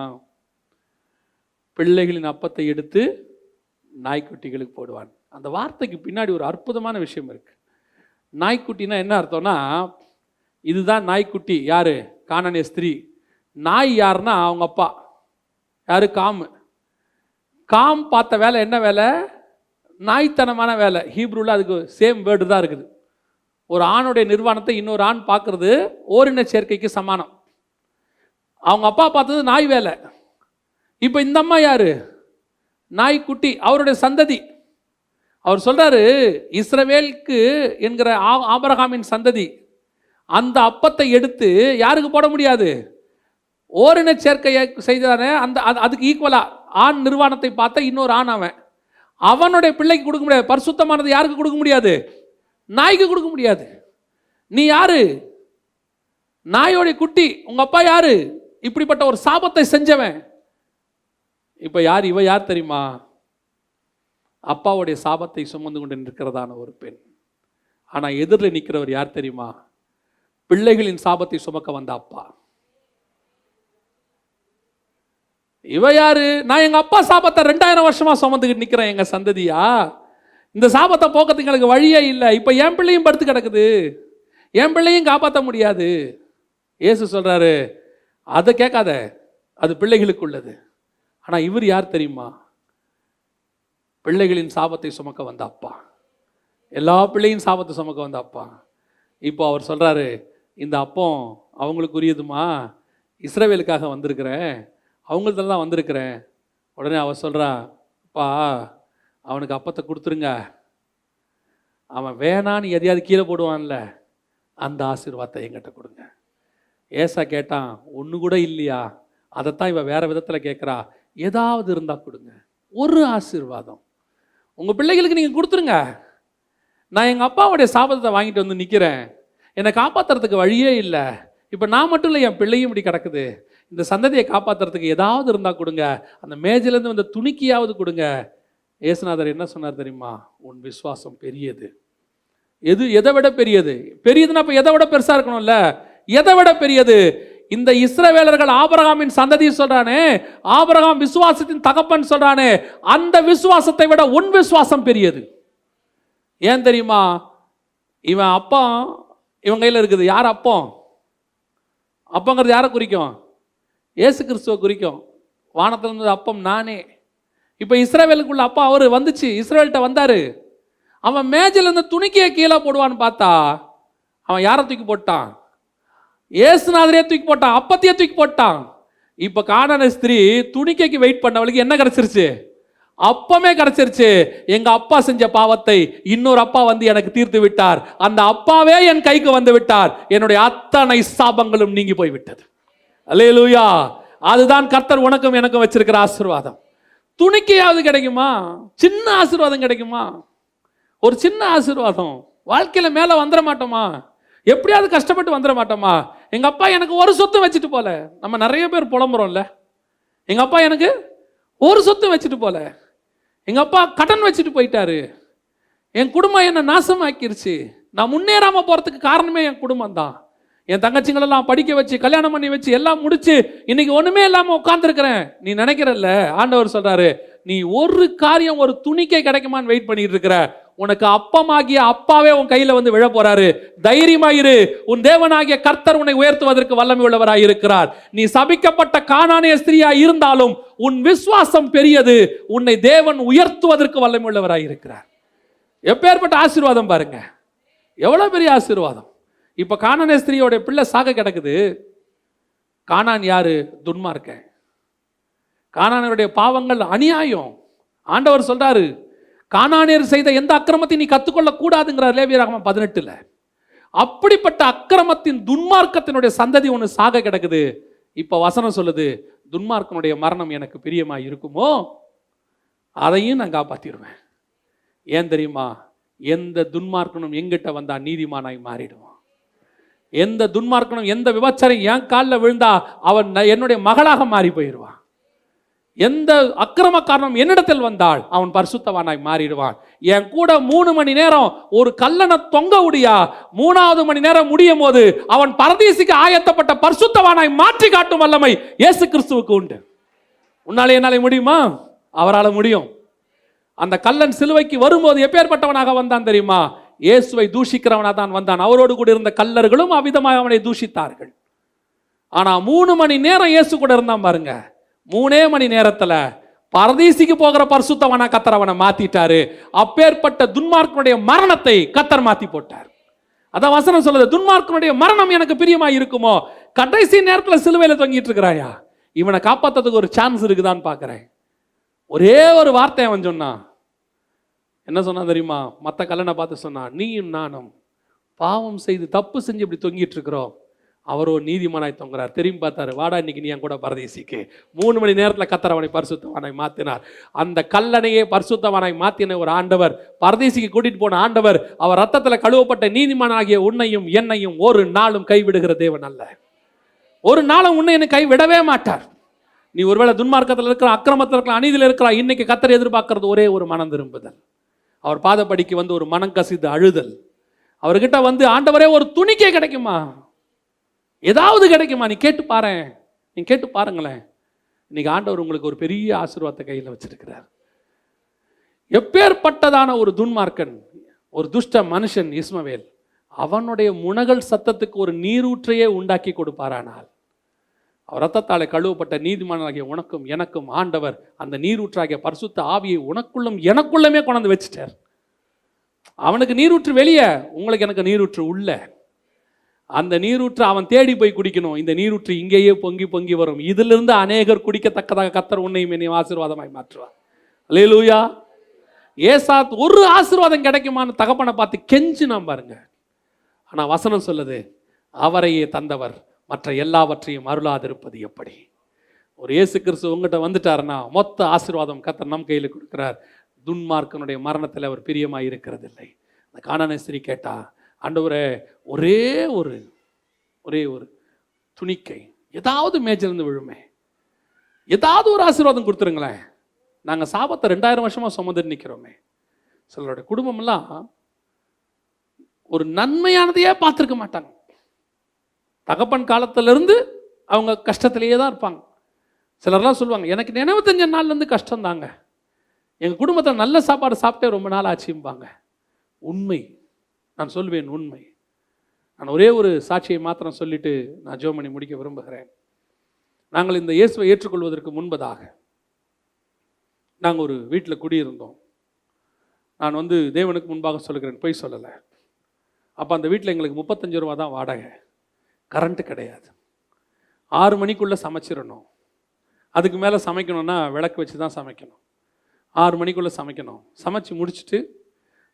பிள்ளைகளின் அப்பத்தை எடுத்து நாய்க்குட்டிகளுக்கு போடுவான். அந்த வார்த்தைக்கு பின்னாடி ஒரு அற்புதமான விஷயம் இருக்கு. நாய்க்குட்டினா என்ன அர்த்தம்னா, இதுதான் நாய்க்குட்டி. யாரு? கானானிய ஸ்திரீ. நாய் யாருன்னா அவங்க அப்பா. யாரு? காம். காம் பார்த்த வேலை என்ன வேலை? நாய்த்தனமான வேலை. ஹீப்ரூவில் அதுக்கு சேம் வேர்டு தான் இருக்குது. ஒரு ஆணுடைய நிர்வாணத்தை இன்னொரு ஆண் பார்க்கறது ஓரின சேர்க்கைக்கு சமானம். அவங்க அப்பா பார்த்தது நாய் வேலை. இப்போ இந்த அம்மா யாரு? நாய்க்குட்டி, அவருடைய சந்ததி. அவர் சொல்றாரு, இஸ்ரவேலுக்கு என்கிற ஆபிரகாமின் சந்ததி அந்த அப்பத்தை எடுத்து யாருக்கு போட முடியாது? ஓரின சேர்க்கையை செய்தானே அந்த அதுக்கு ஈக்குவலா ஆண் நிர்வாணத்தை பார்த்த இன்னொரு ஆண் அவனுடைய பிள்ளைக்கு கொடுக்க முடியாது. பரிசுத்தமானது யாருக்கு கொடுக்க முடியாது? நாய்க்கு கொடுக்க முடியாது. நீ யாரு? நாயோடைய குட்டி. உங்க அப்பா யாரு? இப்படிப்பட்ட ஒரு சாபத்தை செஞ்சவன். இப்ப யார் இவ? யார் தெரியுமா? அப்பாவுடைய சாபத்தை சுமந்து கொண்டு நிற்கிறதான ஒரு பெண். ஆனா எதிரில் நிற்கிறவர் யார் தெரியுமா? பிள்ளைகளின் சாபத்தை சுமக்க வந்த அப்பா. இவ யாரு? நான் எங்க அப்பா சாபத்தை 2000 வருஷமா சுமந்துக்கிட்டு நிற்கிறேன். எங்க சந்ததியா இந்த சாபத்தை போக்கத்துக்கு எனக்கு வழியே இல்லை. இப்ப என் பிள்ளையும் படுத்து கிடக்குது, என் பிள்ளையும் காப்பாற்ற முடியாது. இயேசு சொல்றாரு, அதை கேட்காத, அது பிள்ளைகளுக்கு உள்ளது. ஆனா இவர் யார் தெரியுமா? பிள்ளைகளின் சாபத்தை சுமக்க வந்த அப்பா. எல்லா பிள்ளையும் சாபத்தை சுமக்க வந்த அப்பா. இப்போ அவர் சொல்றாரு, இந்த அப்பம் அவங்களுக்குரியதுமா, இஸ்ரவேலுக்காக வந்திருக்கிறேன், அவங்கள்ட்ட தான் வந்திருக்கிறேன். உடனே அவர் சொல்றா, அப்பா அவனுக்கு அப்பத்தை கொடுத்துருங்க, அவன் வேணான்னு எதையாவது கீழே போடுவான்ல, அந்த ஆசீர்வாதத்தை என்கிட்ட கொடுங்க. ஏசா கேட்டான், ஒன்று கூட இல்லையா? அதைத்தான் இவன் வேற விதத்தில் கேட்குறா, ஏதாவது இருந்தால் கொடுங்க, ஒரு ஆசீர்வாதம் உங்கள் பிள்ளைகளுக்கு நீங்கள் கொடுத்துருங்க. நான் எங்கள் அப்பாவுடைய சாபத்தை வாங்கிட்டு வந்து நிற்கிறேன், என்னை காப்பாற்றுறதுக்கு வழியே இல்லை. இப்போ நான் மட்டும் இல்லை, என் பிள்ளையும் இப்படி கிடக்குது. இந்த சந்ததியை காப்பாற்றுறதுக்கு ஏதாவது இருந்தால் கொடுங்க, அந்த மேஜிலேருந்து வந்த துணிக்கியாவது கொடுங்க. இயேசுநாதர் என்ன சொன்னார் தெரியுமா? உன் விசுவாசம் பெரியது. எதை விட பெரியது? பெரியதுன்னா இப்போ எதை விட பெருசாக இருக்கணும்ல? எதை விட பெரியது? இந்த இஸ்ரவேலர்கள் ஆபிரகாமின் சந்ததி சொல்றானே, ஆபிரகாம் விசுவாசத்தின் தகப்பன் சொல்றானே, அந்த விசுவாசத்தை விட உன் விசுவாசம் பெரியது. ஏன் தெரியுமா? இவன் அப்பா இவன் கையில் இருக்குது. யார் அப்பம்? அப்பங்கிறது யாரை குறிக்கும்? இயேசு கிறிஸ்துவை குறிக்கும். வானத்தில் இருந்தது அப்பம் நானே. இப்போ இஸ்ரவேலுக்குள்ள அப்பா அவர் வந்துச்சு, இஸ்ரவேல்கிட்ட வந்தாரு. அவன் மேஜில் இருந்த துணிக்கையை கீழே போடுவான்னு பார்த்தா அவன் யாரை தூக்கி போட்டான்? இயேசுநாதரையே தூக்கி போட்டான், அப்பத்தையே தூக்கி போட்டான். இப்போ கானானிய ஸ்திரீ துணிக்கைக்கு வெயிட் பண்ணவளுக்கு என்ன கிடைச்சிருச்சு? அப்பமே கிடைச்சிருச்சு. எங்க அப்பா செஞ்ச பாவத்தை இன்னொரு அப்பா வந்து எனக்கு தீர்த்து விட்டார். அந்த அப்பாவே என் கைக்கு வந்து விட்டார். என்னுடைய அத்தனை சாபங்களும் நீங்கி போய் விட்டது. அல்லேலூயா. அதுதான் கர்த்தர் உனக்கும் எனக்கும் வச்சிருக்கிற ஆசீர்வாதம். துணிக்கையாவது கிடைக்குமா? சின்ன ஆசீர்வாதம் கிடைக்குமா? ஒரு சின்ன ஆசீர்வாதம். வாழ்க்கையில மேல வந்துட மாட்டோமா? எப்படியாவது கஷ்டப்பட்டு வந்துட மாட்டோமா? எங்க அப்பா எனக்கு ஒரு சொத்து வச்சுட்டு போல. நம்ம நிறைய பேர் புலம்புறோம்ல, எங்க அப்பா எனக்கு ஒரு சொத்து வச்சுட்டு போல, எங்க அப்பா கடன் வச்சுட்டு போயிட்டாரு, என் குடும்பம் என்ன நாசமாக்கிருச்சு, நான் முன்னேறாம போறதுக்கு காரணமே என் குடும்பம் தான். என் தங்கச்சிங்களெல்லாம் படிக்க வச்சு கல்யாணம் பண்ணி வச்சு எல்லாம் முடிச்சு இன்னைக்கு ஒண்ணுமே இல்லாம உட்கார்ந்துருக்கிறேன். நீ நினைக்கிறல்ல, ஆண்டவர் சொல்றாரு, நீ ஒரு காரியம் ஒரு துணிக்கை கிடைக்குமான்னு வெயிட் பண்ணிட்டு இருக்கிற. உனக்கு அப்பமாகிய அப்பாவே உன் கையில வந்து விழ போறாரு. தைரியமாயிரு. உன் தேவனாகிய கர்த்தர் உன்னை உயர்த்துவதற்கு வல்லமை உள்ளவராய் இருக்கிறார். நீ சபிக்கப்பட்ட கானானிய ஸ்திரீயா இருந்தாலும் உன் விசுவாசம் பெரியது. உன்னை தேவன் உயர்த்துவதற்கு வல்லமை உள்ளவராய் இருக்கிறார். எப்பேற்பட்ட ஆசீர்வாதம் பாருங்க, எவ்வளவு பெரிய ஆசீர்வாதம். இப்ப கானானிய ஸ்திரீயோட பிள்ளை சாக கிடக்குது. கானான் யாரு? துன்மார்க்கன். கானானியருடைய பாவங்கள் அநியாயம். ஆண்டவர் சொல்றாரு, கானானியர் செய்த எந்த அக்கிரமத்தை நீ கத்துக்கொள்ள கூடாதுங்கிறார் லேவியராகமம் 18. அப்படிப்பட்ட அக்கிரமத்தின் துன்மார்க்கத்தினுடைய சந்ததி ஒன்று சாக கிடக்குது. இப்ப வசனம் சொல்லுது, துன்மார்க்கனுடைய மரணம் எனக்கு பிரியமா இருக்குமோ அதையும் நான் காப்பாத்திடுவேன். ஏன் தெரியுமா? எந்த துன்மார்க்கனும் எங்கிட்ட வந்தா நீதிமானாய் மாறிடுவான். எந்த துன்மார்க்கனும் எந்த விபச்சாரம் என் காலில் விழுந்தா அவன் என்னுடைய மகளாக மாறி போயிடுவான். எந்த அக்கிரமக்காரனும் என்னிடத்தில் வந்தால் அவன் பரிசுத்தவானாய் மாறிடுவான். என் கூட 3 மணி நேரம் ஒரு கல்லனை தொங்க முடியா, 3வது மணி நேரம் முடியும் போது அவன் பரதீசுக்கு ஆயத்தப்பட்ட பரிசுத்தவானாய் மாற்றி காட்டும் வல்லமை இயேசு கிறிஸ்துவுக்கு உண்டு. உன்னாலே என்னாலே முடியுமா? அவரால் முடியும். அந்த கல்லன் சிலுவைக்கு வரும்போது எப்பேற்பட்டவனாக வந்தான் தெரியுமா? இயேசுவை தூஷிக்கிறவனாக தான் வந்தான். அவரோடு கூட இருந்த கல்லர்களும் அவ்விதமாக அவனை தூஷித்தார்கள். ஆனா 3 மணி நேரம் இயேசு கூட இருந்தான் பாருங்க. 3 மணி நேரத்துல பரதீசிக்கு போகிற பரிசுத்தவனா கர்த்தர் அவனை மாத்திட்டாரு. அப்பேற்பட்ட துன்மார்க்கனுடைய மரணத்தை கர்த்தர் மாத்தி போட்டார். அதான் வசனம் சொல்லுது, துன்மார்க்கனுடைய மரணம் எனக்கு பிரியமா இருக்குமோ. கடைசி நேரத்தில் சிலுவையில தொங்கிட்டு இருக்கிறாயா, இவனை காப்பாற்றதுக்கு ஒரு சான்ஸ் இருக்குதான்னு பார்க்கிறேன். ஒரே ஒரு வார்த்தை அவன் சொன்னான். என்ன சொன்னா தெரியுமா? மற்ற கல்லனை பார்த்து சொன்னான், நீயும் நானும் பாவம் செய்து தப்பு செஞ்சு இப்படி தொங்கிட்டு இருக்கிறோம், அவரோ நீதிமானாய் தொங்குறார். திரும்பி பார்த்தாரு, வாடா இன்னைக்கு நீ என் கூட பரதேசிக்கு. 3 மணி நேரத்தில் கர்த்தர் அவனை பரிசுத்தவானாய் மாத்தினார். அந்த கல்லணையே பரிசுத்தவானாய் மாத்தின ஒரு ஆண்டவர், பரதேசிக்கு கூட்டிட்டு போன ஆண்டவர், அவர் ரத்தத்தில் கழுவப்பட்ட நீதிமானாகிய உன்னையும் என்னையும் ஒரு நாளும் கைவிடுகிற தேவன் அல்ல. ஒரு நாளும் உன்னை என்னை கைவிடவே மாட்டார். நீ ஒருவேளை துன்மார்க்கத்தில் இருக்கிற, அக்கிரமத்தில் இருக்கிற, அநீதியில் இருக்கிற, இன்னைக்கு கர்த்தர் எதிர்பார்க்கறது ஒரே ஒரு மனம் திரும்புதல். அவர் பாதப்படிக்கு வந்து ஒரு மனம் கசிந்து அழுதல். அவர்கிட்ட வந்து, ஆண்டவரே ஒரு துணிக்கே கிடைக்குமா, ஏதாவது கிடைக்குமா? நீ கேட்டு பாரு, நீ கேட்டு பாருங்களேன். இன்னைக்கு ஆண்டவர் உங்களுக்கு ஒரு பெரிய ஆசீர்வாதத்தை கையில் வச்சிருக்கிறார். எப்பேற்பட்டதான ஒரு துன்மார்க்கன், ஒரு துஷ்ட மனுஷன் இஸ்மவேல், அவனுடைய முனகல் சத்தத்துக்கு ஒரு நீரூற்றையே உண்டாக்கி கொடுப்பாரானால், அவர் ரத்தத்தாலே கழுவப்பட்ட நீதிமானாகிய உனக்கும் எனக்கும் ஆண்டவர் அந்த நீரூற்றாகிய பரிசுத்த ஆவியை உனக்குள்ளும் எனக்குள்ளமே கொண்டு வச்சுட்டார். அவனுக்கு நீரூற்று வெளியே, உங்களுக்கு எனக்கு நீரூற்று உள்ள. அந்த நீரூற்று அவன் தேடி போய் குடிக்கணும். இந்த நீரூற்று இங்கேயே பொங்கி பொங்கி வரும். இதிலிருந்து அநேகர் குடிக்கத்தக்கதாக கர்த்தர் உன்னையும் என்னையும் ஆசீர்வாதமாய் மாற்றுவார். அல்லேலூயா. ஏசாத் ஒரு ஆசீர்வாதம் கிடைக்குமான்னு தகப்பனை பார்த்து கெஞ்சினான் பாருங்க. ஆனா வசனம் சொல்லுது, அவரையே தந்தவர் மற்ற எல்லாவற்றையும் அருளாதிருப்பது எப்படி? ஒரு இயேசு கிறிஸ்து உங்ககிட்ட வந்துட்டாருன்னா மொத்த ஆசீர்வாதம் கர்த்தர் நம் கையில் கொடுக்கிறார். துன்மார்க்கனுடைய மரணத்தில் அவர் பிரியமாய் இருக்கிறதில்லை. அந்த கானானிய ஸ்திரீ கேட்டா, ஆண்டவரே ஒரே ஒரு துணிக்கை, ஏதாவது மேஜிலிருந்து விழுமே, ஏதாவது ஒரு ஆசீர்வாதம் கொடுத்துருங்களேன். நாங்கள் சாபத்தை 2000 வருஷமா சுமந்துட்டு நிற்கிறோமே. சிலருடைய குடும்பம்லாம் ஒரு நன்மையானதையே பார்த்துருக்க மாட்டாங்க. தகப்பன் காலத்திலிருந்து அவங்க கஷ்டத்திலேயே தான் இருப்பாங்க. சிலர்லாம் சொல்லுவாங்க, எனக்கு 95 நாள்லேருந்து கஷ்டம் தாங்க, எங்கள் குடும்பத்தில் நல்ல சாப்பாடு சாப்பிட்டே ரொம்ப நாள் ஆச்சும்பாங்க. உண்மை, நான் சொல்வேன் உண்மை. நான் ஒரே ஒரு சாட்சியை மாத்திரம் சொல்லிட்டு நான் ஜெபம் பண்ணி முடிக்க விரும்புகிறேன். நாங்கள் இந்த இயேசுவை ஏற்றுக்கொள்வதற்கு முன்பதாக நாங்கள் ஒரு வீட்டில் குடியிருந்தோம். நான் வந்து தேவனுக்கு முன்பாக சொல்லுகிறேன், பொய் சொல்லலை. அப்போ அந்த வீட்டில் எங்களுக்கு 35 ரூபா தான் வாடகை. கரண்ட்டு கிடையாது. 6 மணிக்குள்ளே சமைச்சிடணும். அதுக்கு மேலே சமைக்கணும்னா விளக்கு வச்சு தான் சமைக்கணும். 6 மணிக்குள்ளே சமைக்கணும். சமைச்சு முடிச்சுட்டு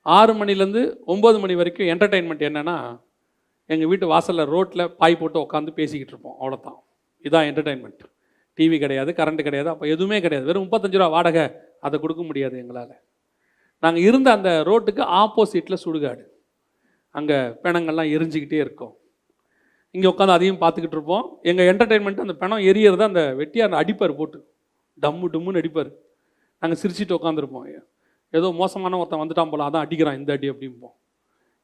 6 மணிலேருந்து 9 மணி வரைக்கும் என்டர்டெயின்மெண்ட் என்னென்னா, எங்கள் வீட்டு வாசலில் ரோட்டில் பாய் போட்டு உட்காந்து பேசிக்கிட்டு இருப்போம். அவ்வளோதான். இதுதான் என்டர்டெயின்மெண்ட். டிவி கிடையாது, கரண்ட்டு கிடையாது, அப்போ எதுவுமே கிடையாது. வெறும் 35 ரூபா வாடகை, அதை கொடுக்க முடியாது எங்களால். நாங்கள் இருந்த அந்த ரோட்டுக்கு ஆப்போசிட்டில் சுடுகாடு. அங்கே பிணங்கள்லாம் எரிஞ்சிக்கிட்டே இருக்கும். இங்கே உட்காந்து அதையும் பார்த்துக்கிட்டு இருப்போம். எங்கள் என்டர்டெயின்மெண்ட் அந்த பிணம் எரியறத அந்த வெட்டியார் அடிப்பார், போட்டு டம்மு டம்முன்னு அடிப்பார். நாங்கள் சிரிச்சிட்டு உட்காந்துருப்போம். ஏதோ மோசமான ஒருத்தன் வந்துட்டான் போல, அதான் அடிக்கிறான் இந்த அடி அப்படிம்போம்.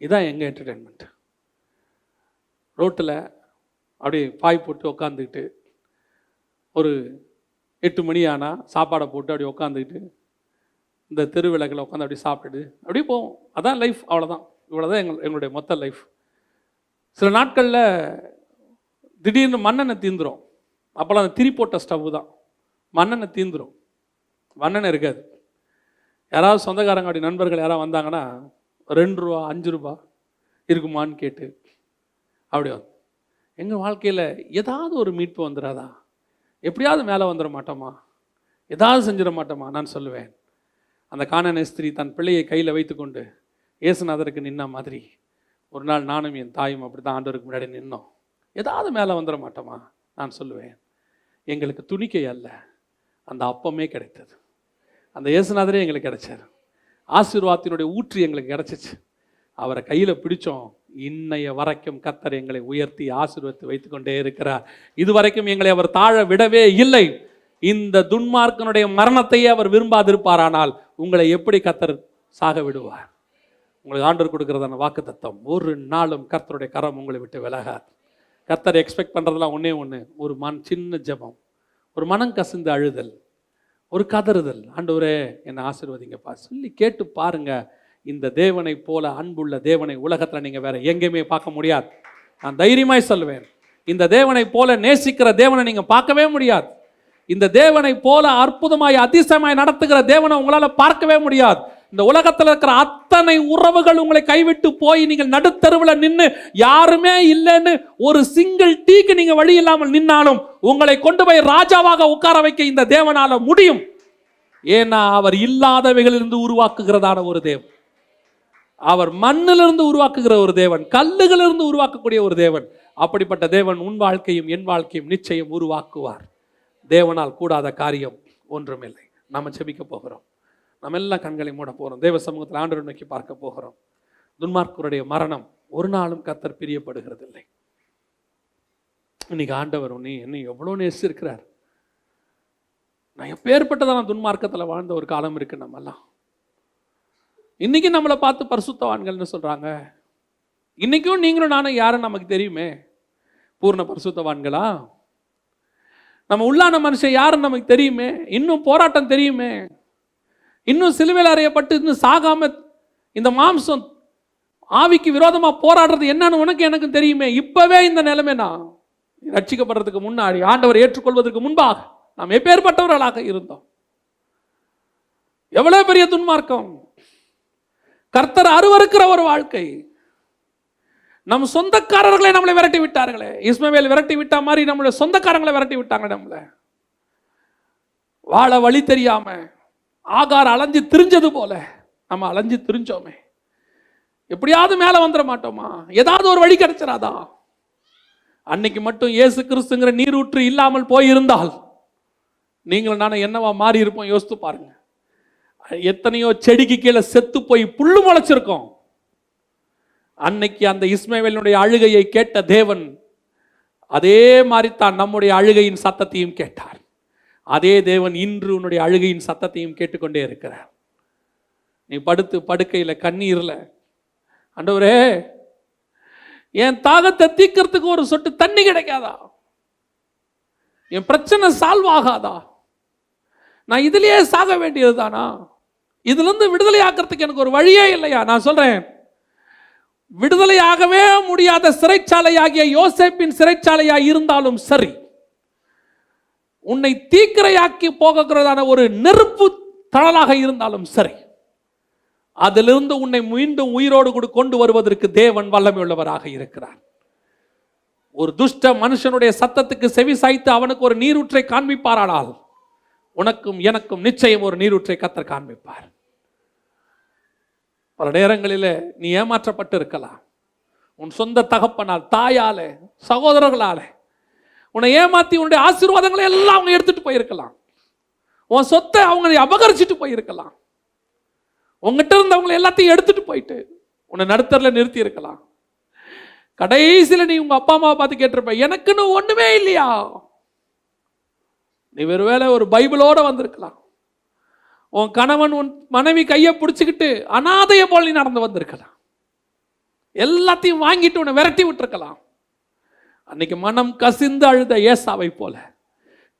இதுதான் எங்கள் என்டர்டெயின்மெண்ட். ரோட்டில் அப்படியே பாய் போட்டு உட்காந்துக்கிட்டு ஒரு 8 மணி ஆனால் சாப்பாடை போட்டு அப்படியே உட்காந்துக்கிட்டு இந்த தெருவிளக்கில் உட்காந்து அப்படியே சாப்பிட்டுட்டு அப்படியே போவோம். அதான் லைஃப். அவ்வளோதான். இவ்வளோதான் எங்களுடைய மொத்த லைஃப். சில நாட்களில் திடீர்னு மண்ணெண்ணெய் தீந்துடும். அப்போல்லாம் அந்த திரி போட்ட ஸ்டவ்வு தான். மண்ணெண்ணெய் தீந்துடும், மண்ணெண்ணெய் இருக்காது. யாராவது சொந்தக்காரங்க அப்படி நண்பர்கள் யாராவது வந்தாங்கன்னா 2 ரூபா 5 ரூபா இருக்குமான்னு கேட்டு அப்படி வந்து எங்கள் வாழ்க்கையில் ஏதாவது ஒரு மீட்பு வந்துடாதா, எப்படியாவது மேலே வந்துட மாட்டோமா, ஏதாவது செஞ்சிட மாட்டோமா? நான் சொல்லுவேன், அந்த கானானிய ஸ்திரீ தன் பிள்ளையை கையில் வைத்துக்கொண்டு இயேசுநாதருக்கு நின்ன மாதிரி ஒரு நாள் நானும் என் தாயும் அப்படி தான் ஆண்டவருக்கு முன்னாடி நின்னோம். ஏதாவது மேலே வந்துட மாட்டோமா? நான் சொல்லுவேன், எங்களுக்கு துணிக்கை அல்ல, அந்த அப்பமே கிடைத்தது. அந்த இயேசுநாதரே எங்களுக்கு கிடைச்சார். ஆசீர்வாதத்தினுடைய ஊற்று எங்களுக்கு கிடைச்சிச்சு. அவரை கையில் பிடிச்சோம். இன்னைய வரைக்கும் கர்த்தர் எங்களை உயர்த்தி ஆசீர்வதித்து வைத்து கொண்டே இருக்கிறார். இதுவரைக்கும் எங்களை அவர் தாழ விடவே இல்லை. இந்த துன்மார்க்கனுடைய மரணத்தையே அவர் விரும்பாதிருப்பாரானால் உங்களை எப்படி கர்த்தர் சாக விடுவார்? உங்களுக்கு ஆண்டவர் கொடுக்கிறதான வாக்கு தத்தம், ஒரு நாளும் கர்த்தருடைய கரம் உங்களை விட்டு விலகாது. கர்த்தர் எக்ஸ்பெக்ட் பண்ணுறதுலாம் ஒன்று, ஒரு சின்ன ஜெபம், ஒரு மனம் கசிந்து அழுதல், ஒரு கதறுதல். ஆண்டவரே என்னை ஆசீர்வதிங்கப்பா சொல்லி கேட்டு பாருங்க. இந்த தேவனை போல அன்புள்ள தேவனை உலகத்தில் நீங்கள் வேற எங்கேயுமே பார்க்க முடியாது. நான் தைரியமாய் சொல்லுவேன், இந்த தேவனை போல நேசிக்கிற தேவனை நீங்கள் பார்க்கவே முடியாது. இந்த தேவனை போல அற்புதமாய் அதிசயமாய் நடத்துகிற தேவனை உங்களால் பார்க்கவே முடியாது. இந்த உலகத்தில் இருக்கிற அத்தனை உறவுகள் உங்களை கைவிட்டு போய் நீங்கள் நடுத்தருவில் நின்று யாருமே இல்லைன்னு ஒரு சிங்கிள் டீக்கு நீங்க வழி இல்லாமல் நின்னாலும் உங்களை கொண்டு போய் ராஜாவாக உட்கார வைக்க இந்த தேவனால முடியும். ஏன்னா அவர் இல்லாதவைகளிலிருந்து உருவாக்குகிறதான ஒரு தேவன். அவர் மண்ணிலிருந்து உருவாக்குகிற ஒரு தேவன், கல்லுகளிலிருந்து உருவாக்கக்கூடிய ஒரு தேவன். அப்படிப்பட்ட தேவன் உன் வாழ்க்கையும் என் வாழ்க்கையும் நிச்சயம் உருவாக்குவார். தேவனால் கூடாத காரியம் ஒன்றுமில்லை. நம்ம ஜெபிக்க போகிறோம். நம்ம எல்லாம் கண்களை மூட போகிறோம். தேவ சமூகத்தில் ஆண்டவரை நோக்கி பார்க்க போகிறோம். துன்மார்க்கருடைய மரணம் ஒரு நாளும் கர்த்தர் பிரியப்படுகிறது இல்லை. இன்னைக்கு ஆண்டவர் என்னை எவ்வளோ நேசிச்சிருக்கிறார். நான் எப்பேற்பட்டதான துன்மார்க்கத்தில் வாழ்ந்த ஒரு காலம் இருக்கு. நம்மெல்லாம் இன்னைக்கு நம்மளை பார்த்து பரிசுத்தவான்கள்னு சொல்றாங்க. இன்னைக்கும் நீங்களும் நானும் யாரும் நமக்கு தெரியுமே. பூர்ண பரிசுத்தவான்களா? நம்ம உள்ளான மனுஷன் யாருன்னு நமக்கு தெரியுமே. இன்னும் போராட்டம் தெரியுமே. இன்னும் சிலுவையில் அறையப்பட்டு இன்னும் சாகாம இந்த மாம்சம் ஆவிக்கு விரோதமா போராடுறது என்னன்னு உனக்கு எனக்கு தெரியுமே. இப்பவே இந்த நிலைமை, நான் ரட்சிக்கப்படுறதுக்கு முன்னாடி, ஆண்டவர் ஏற்றுக்கொள்வதற்கு முன்பாக நாம் எப்பேற்பட்டவர்களாக இருந்தோம். எவ்வளவு பெரிய துன்மார்க்கம்! கர்த்தர் அருவருக்கிற ஒரு வாழ்க்கை. நம் சொந்தக்காரர்களை நம்மளை விரட்டி விட்டார்களே. இஸ்மவேல் விரட்டி விட்டா மாதிரி நம்மளுடைய சொந்தக்காரங்களை விரட்டி விட்டாங்க. நம்மளை வாழ வழி தெரியாம ஆகார் அலைஞ்சு திரிஞ்சது போல நம்ம அலைஞ்சு திரிஞ்சோமே. எப்படியாவது மேல வந்துட மாட்டோமா? ஏதாவது ஒரு வழி கிடைச்சிடாதா? அன்னைக்கு மட்டும் இயேசு கிறிஸ்துங்கிற நீரூற்று இல்லாமல் போயிருந்தால் நீங்களும் நானும் என்னவா மாறி இருப்போம்? யோசித்து பாருங்க. எத்தனையோ செடிக்கு கீழே செத்து போய் புல்லு முளைச்சிருக்கோம். அன்னைக்கு அந்த இஸ்மவேலினுடைய அழுகையை கேட்ட தேவன் அதே மாதிரி தான் நம்முடைய அழுகையின் சத்தத்தையும் கேட்டார். அதே தேவன் இன்று உன்னுடைய அழுகையின் சத்தத்தையும் கேட்டுக்கொண்டே இருக்கிறார். நீ படுக்கையில கண்ணீர்ல, ஆண்டவரே என் தாகத்தை தீர்க்கிறதுக்கு ஒரு சொட்டு தண்ணி கிடைக்காதா? என் பிரச்சனை சால்வ் ஆகாதா? நான் இதுலயே சாக வேண்டியது தானா? இதுல இருந்து விடுதலை ஆக்கிறதுக்கு எனக்கு ஒரு வழியே இல்லையா? நான் சொல்றேன், விடுதலையாகவே முடியாத சிறைச்சாலையாகிய யோசேப்பின் சிறைச்சாலையாய் இருந்தாலும் சரி, உன்னை தீக்கிரையாக்கி போகிறதான ஒரு நெருப்பு தழலாக இருந்தாலும் சரி, அதிலிருந்து உன்னை மீண்டும் உயிரோடு கொண்டு வருவதற்கு தேவன் வல்லமை உள்ளவராக இருக்கிறார். ஒரு துஷ்ட மனுஷனுடைய சத்தத்துக்கு செவி சாய்த்து அவனுக்கு ஒரு நீரூற்றை காண்பிப்பாரானால் உனக்கும் எனக்கும் நிச்சயம் ஒரு நீரூற்றை கர்த்தர் காண்பிப்பார். பல நேரங்களில் நீ ஏமாற்றப்பட்டு இருக்கலாம். உன் சொந்த தகப்பனால், தாயால, சகோதரர்களால உன்னை ஏமாத்தி உன்னுடைய ஆசீர்வாதங்களை எல்லாம் அவங்க எடுத்துட்டு போயிருக்கலாம். உன் சொத்தை அவங்க அபகரிச்சுட்டு போயிருக்கலாம். உங்ககிட்ட இருந்தவங்களை எல்லாத்தையும் எடுத்துட்டு போயிட்டு உன்னை நடுத்தரில் நிறுத்தி இருக்கலாம். கடைசியில் நீ உங்க அப்பா அம்மாவை பார்த்து கேட்டிருப்ப, எனக்குன்னு ஒண்ணுமே இல்லையா? நீ ஒருவேளை ஒரு பைபிளோட வந்திருக்கலாம். உன் கணவன் உன் மனைவி கையை பிடிச்சிக்கிட்டு அனாதைய போல் நீ நடந்து வந்திருக்கலாம். எல்லாத்தையும் வாங்கிட்டு உன்னை விரட்டி விட்டுருக்கலாம். அன்னைக்கு மனம் கசிந்து அழுத ஏசாவை போல,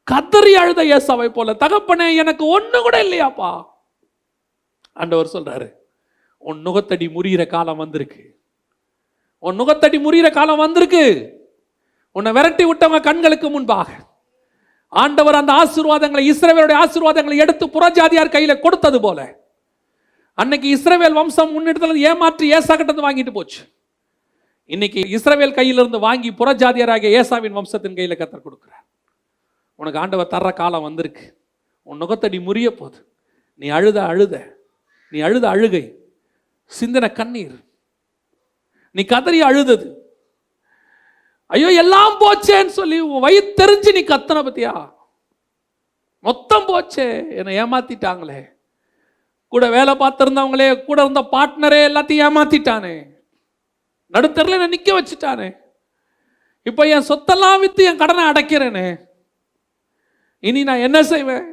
கதறி அழுத ஏசாவை போல, தகப்பனே எனக்கு ஒண்ணு கூட இல்லையாப்பா. ஆண்டவர் சொல்றாரு, உன் நுகத்தடி முறிகிற காலம் வந்திருக்கு. உன் நுகத்தடி முறிகிற காலம் வந்திருக்கு. உன்னை விரட்டி விட்டவங்க கண்களுக்கு முன்பாக ஆண்டவர் அந்த ஆசீர்வாதங்களை, இஸ்ரவேலுடைய ஆசீர்வாதங்களை எடுத்து புறஜாதியார் கையில கொடுத்தது போல, அன்னைக்கு இஸ்ரவேல் வம்சம் முன்னிடத்துல ஏமாற்றி ஏசா கிட்ட வாங்கிட்டு போச்சு. இன்னைக்கு இஸ்ரவேல் கையிலிருந்து வாங்கி புறஜாதியாராகிய ஏசாவின் வம்சத்தின் கையில கர்த்தர் கொடுக்கிறார். உனக்கு ஆண்டவர் தர்ற காலம் வந்திருக்கு. உன் நுகத்தடி முறிய போது. நீ அழுத அழுகை, சிந்தின கண்ணீர், நீ கதறி அழுதது, ஐயோ எல்லாம் போச்சேன்னு சொல்லி வயிற்றெறிஞ்சு நீ கத்தனை பத்தியா, மொத்தம் போச்சே, என்னை ஏமாத்திட்டாங்களே, கூட வேலை பார்த்திருந்தவங்களே, கூட இருந்த பார்ட்னரே எல்லாத்தையும் ஏமாத்திட்டானே, நடுத்தரில் என்ன நிக்க வச்சுட்டானே, இப்ப என் சொத்தெல்லாம் வித்து என் கடனை அடைக்கிறேனே, இனி நான் என்ன செய்வேன்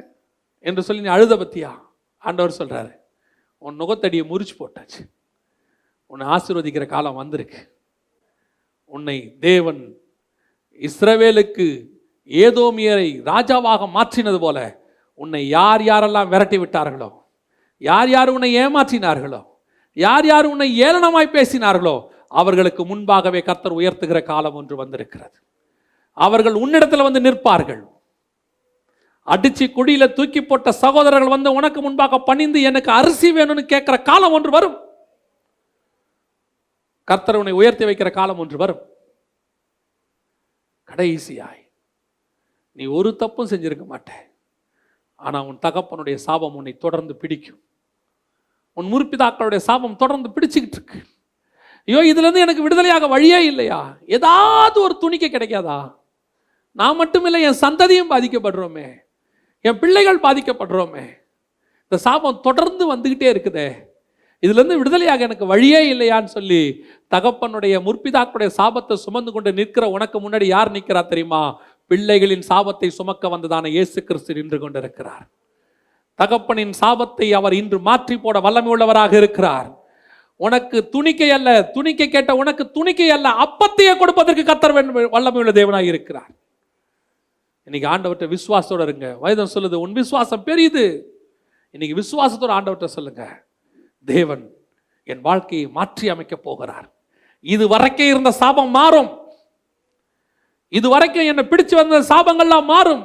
என்று சொல்லி நீ அழுத பத்தியா. ஆண்டவர் சொல்றாரு, உன் நுகத்தடியை முறிச்சு போட்டாச்சு. உன்னை ஆசீர்வதிக்கிற காலம் வந்திருக்கு. உன்னை தேவன் இஸ்ரவேலுக்கு ஏதோமியரை ராஜாவாக மாற்றினது போல உன்னை யார் யாரெல்லாம் விரட்டி விட்டார்களோ, யார் யார் உன்னை ஏமாற்றினார்களோ, யார் யார் உன்னை ஏளனமாய் பேசினார்களோ அவர்களுக்கு முன்பாகவே கர்த்தர் உயர்த்துகிற காலம் ஒன்று வந்திருக்கிறது. அவர்கள் உன்னிடத்தில் வந்து நிற்பார்கள். அடிச்சு குடியில தூக்கி போட்ட சகோதரர்கள் வந்து உனக்கு முன்பாக பணிந்து எனக்கு அரிசி வேணும்னு கேட்கிற காலம் ஒன்று வரும். கர்த்தர் உன்னை உயர்த்தி வைக்கிற காலம் ஒன்று வரும். கடைசியாய் நீ ஒரு தப்பும் செஞ்சிருக்க மாட்டே, ஆனா உன் தகப்பனுடைய சாபம் உன்னை தொடர்ந்து பிடிக்கும். உன் முற்பிதாக்களுடைய சாபம் தொடர்ந்து பிடிச்சுக்கிட்டு இருக்கு. ஐயோ இதுல இருந்து எனக்கு விடுதலையாக வழியே இல்லையா? ஏதாவது ஒரு துணிக்க கிடைக்காதா? நான் மட்டுமில்லை, என் சந்ததியும் பாதிக்கப்படுறோமே, என் பிள்ளைகள் பாதிக்கப்படுறோமே, இந்த சாபம் தொடர்ந்து வந்துகிட்டே இருக்குதே, இதுல இருந்து விடுதலையாக எனக்கு வழியே இல்லையான்னு சொல்லி தகப்பனுடைய முற்பிதாக்களுடைய சாபத்தை சுமந்து கொண்டு நிற்கிற உனக்கு முன்னாடி யார் நிற்கிறா தெரியுமா? பிள்ளைகளின் சாபத்தை சுமக்க வந்ததான இயேசு கிறிஸ்து நின்று கொண்டிருக்கிறார். தகப்பனின் சாபத்தை அவர் இன்று மாற்றி போட வல்லமை உள்ளவராக இருக்கிறார். உனக்கு துணிக்கை அல்ல, துணிக்கை கேட்ட உனக்கு துணிக்கை அல்ல, அப்பத்தையே கொடுப்பதற்கு கர்த்தர் வல்லமை உள்ள தேவனாக இருக்கிறார். இன்னைக்கு ஆண்டவர்கிட்ட விசுவாசத்தோட இருங்க. வேதம் சொல்லுது, உன் விசுவாசம் பெரியது. இன்னைக்கு விசுவாசத்தோட ஆண்டவர்கிட்ட சொல்லுங்க, தேவன் என் வாழ்க்கையை மாற்றி அமைக்க போகிறார். இது வரைக்கும் இருந்த சாபம் மாறும். இது வரைக்கும் என்னை பிடிச்சு வந்த சாபங்கள்லாம் மாறும்.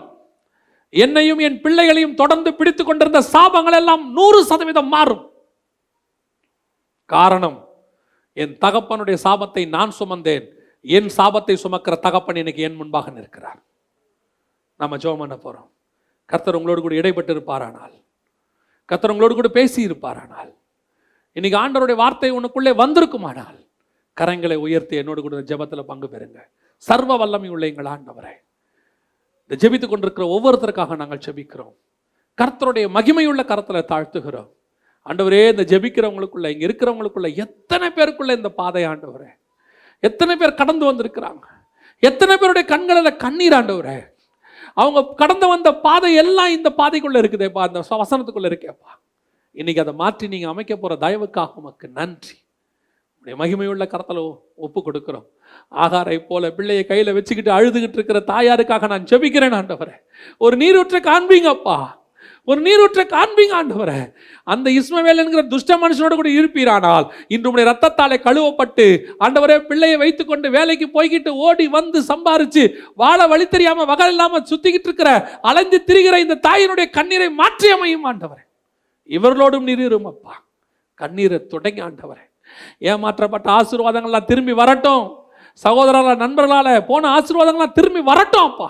என்னையும் என் பிள்ளைகளையும் தொடர்ந்து பிடித்துக் கொண்டிருந்த சாபங்கள் எல்லாம் 100% மாறும். காரணம், என் தகப்பனுடைய சாபத்தை நான் சுமந்தேன். என் சாபத்தை சுமக்கிற தகப்பன் இன்னைக்கு என் முன்பாக நிற்கிறார். நம்ம ஜெபம் பண்ண போறோம். கர்த்தர் உங்களோடு கூட இடைப்பட்டு இருப்பாரானால், கர்த்தர் உங்களோடு கூட பேசி இருப்பாரானால், இன்னைக்கு ஆண்டவருடைய வார்த்தை உனக்குள்ளே வந்திருக்குமானால் கரங்களை உயர்த்தி என்னோடு கூட ஜெபத்தில் பங்கு பெறுங்க. சர்வ வல்லமை உள்ள எங்கள் ஆண்டவரே, இந்த ஜெபித்துக் கொண்டிருக்கிற ஒவ்வொருத்தருக்காக நாங்கள் ஜெபிக்கிறோம். கர்த்தருடைய மகிமையுள்ள கரத்தில் தாழ்த்துகிறோம். ஆண்டவரே, இந்த ஜெபிக்கிறவங்களுக்குள்ள, இங்க இருக்கிறவங்களுக்குள்ள எத்தனை பேருக்குள்ள இந்த பாதை ஆண்டவரே, எத்தனை பேர் கடந்து வந்திருக்கிறாங்க, எத்தனை பேருடைய கண்களில் கண்ணீர் ஆண்டவரே, அவங்க கடந்து வந்த பாதை எல்லாம் இந்த பாதைக்குள்ள இருக்குதேப்பா, இந்த வசனத்துக்குள்ள இருக்கேப்பா. இன்னைக்கு அதை மாற்றி நீங்க அமைக்க போற தயவுக்காக உமக்கு நன்றி. உடைய மகிமையுள்ள கரத்தில் ஒப்பு கொடுக்கிறோம். ஆகாரை போல பிள்ளையை கையில வச்சுக்கிட்டு அழுதுகிட்டு இருக்கிற தாயாருக்காக நான் ஜெபிக்கிறேன் ஆண்டவரே. ஒரு நீரூற்றை காண்பீங்கப்பா, ஒரு நீரூற்றை காண்பீங்க ஆண்டவரே. அந்த இஸ்மவேல் என்கிற துஷ்ட மனுஷனோட கூட இருப்பீரானால் இன்று உடைய ரத்தத்தாலே கழுவப்பட்டு ஆண்டவரே பிள்ளையை வைத்துக்கொண்டு வேலைக்கு போய்கிட்டு ஓடி வந்து சம்பாரிச்சு வாழ வழி தெரியாம வகல் இல்லாம சுத்திக்கிட்டு இருக்கிற அலைந்து திரிகிற இந்த தாயினுடைய கண்ணீரை மாற்றி அமையும் ஆண்டவரே. இவர்களோடும் நீர் இருமப்பா. கண்ணீரை தொடங்கி ஆண்டவரே, ஏமாற்றப்பட்ட ஆசீர்வாதங்கள்லாம் திரும்பி வரட்டும். சகோதரர்களால் நண்பர்களால் போன ஆசீர்வாதங்கள்லாம் திரும்பி வரட்டும் அப்பா.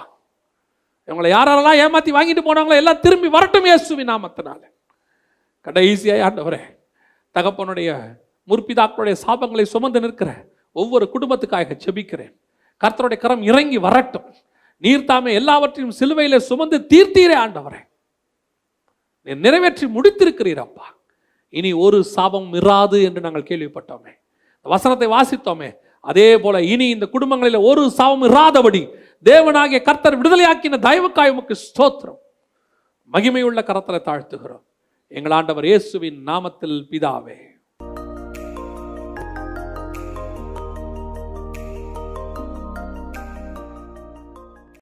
இவங்களை யாரெல்லாம் ஏமாற்றி வாங்கிட்டு போனாங்களோ எல்லாம் திரும்பி வரட்டும் இயேசுவின் நாமத்தினால. கடைசியாக ஆண்டவரே, தகப்பனுடைய முற்பிதாக்களுடைய சாபங்களை சுமந்து நிற்கிற ஒவ்வொரு குடும்பத்துக்காக ஜெபிக்கிறேன். கர்த்தருடைய கரம் இறங்கி வரட்டும். நீர் தாமே எல்லாவற்றையும் சிலுவையிலே சுமந்து தீர்த்தீரே ஆண்டவரே, நீர் நிறைவேற்றி முடித்திருக்கிறீர் அப்பா. இனி ஒரு சாபம் இராது என்று நாங்கள் கேள்விப்பட்டோமே, வசனத்தை வாசித்தோமே. அதே போல இனி இந்த குடும்பங்களில் ஒரு சாபம் இராதபடி தேவனாகிய கர்த்தர் விடுதலையாக்கின தயவுக்காய் உமக்கு ஸ்தோத்திரம். மகிமையுள்ள கரத்தில் தாழ்த்துகிறோம் எங்கள் ஆண்டவர் இயேசுவின் நாமத்தில் பிதாவே.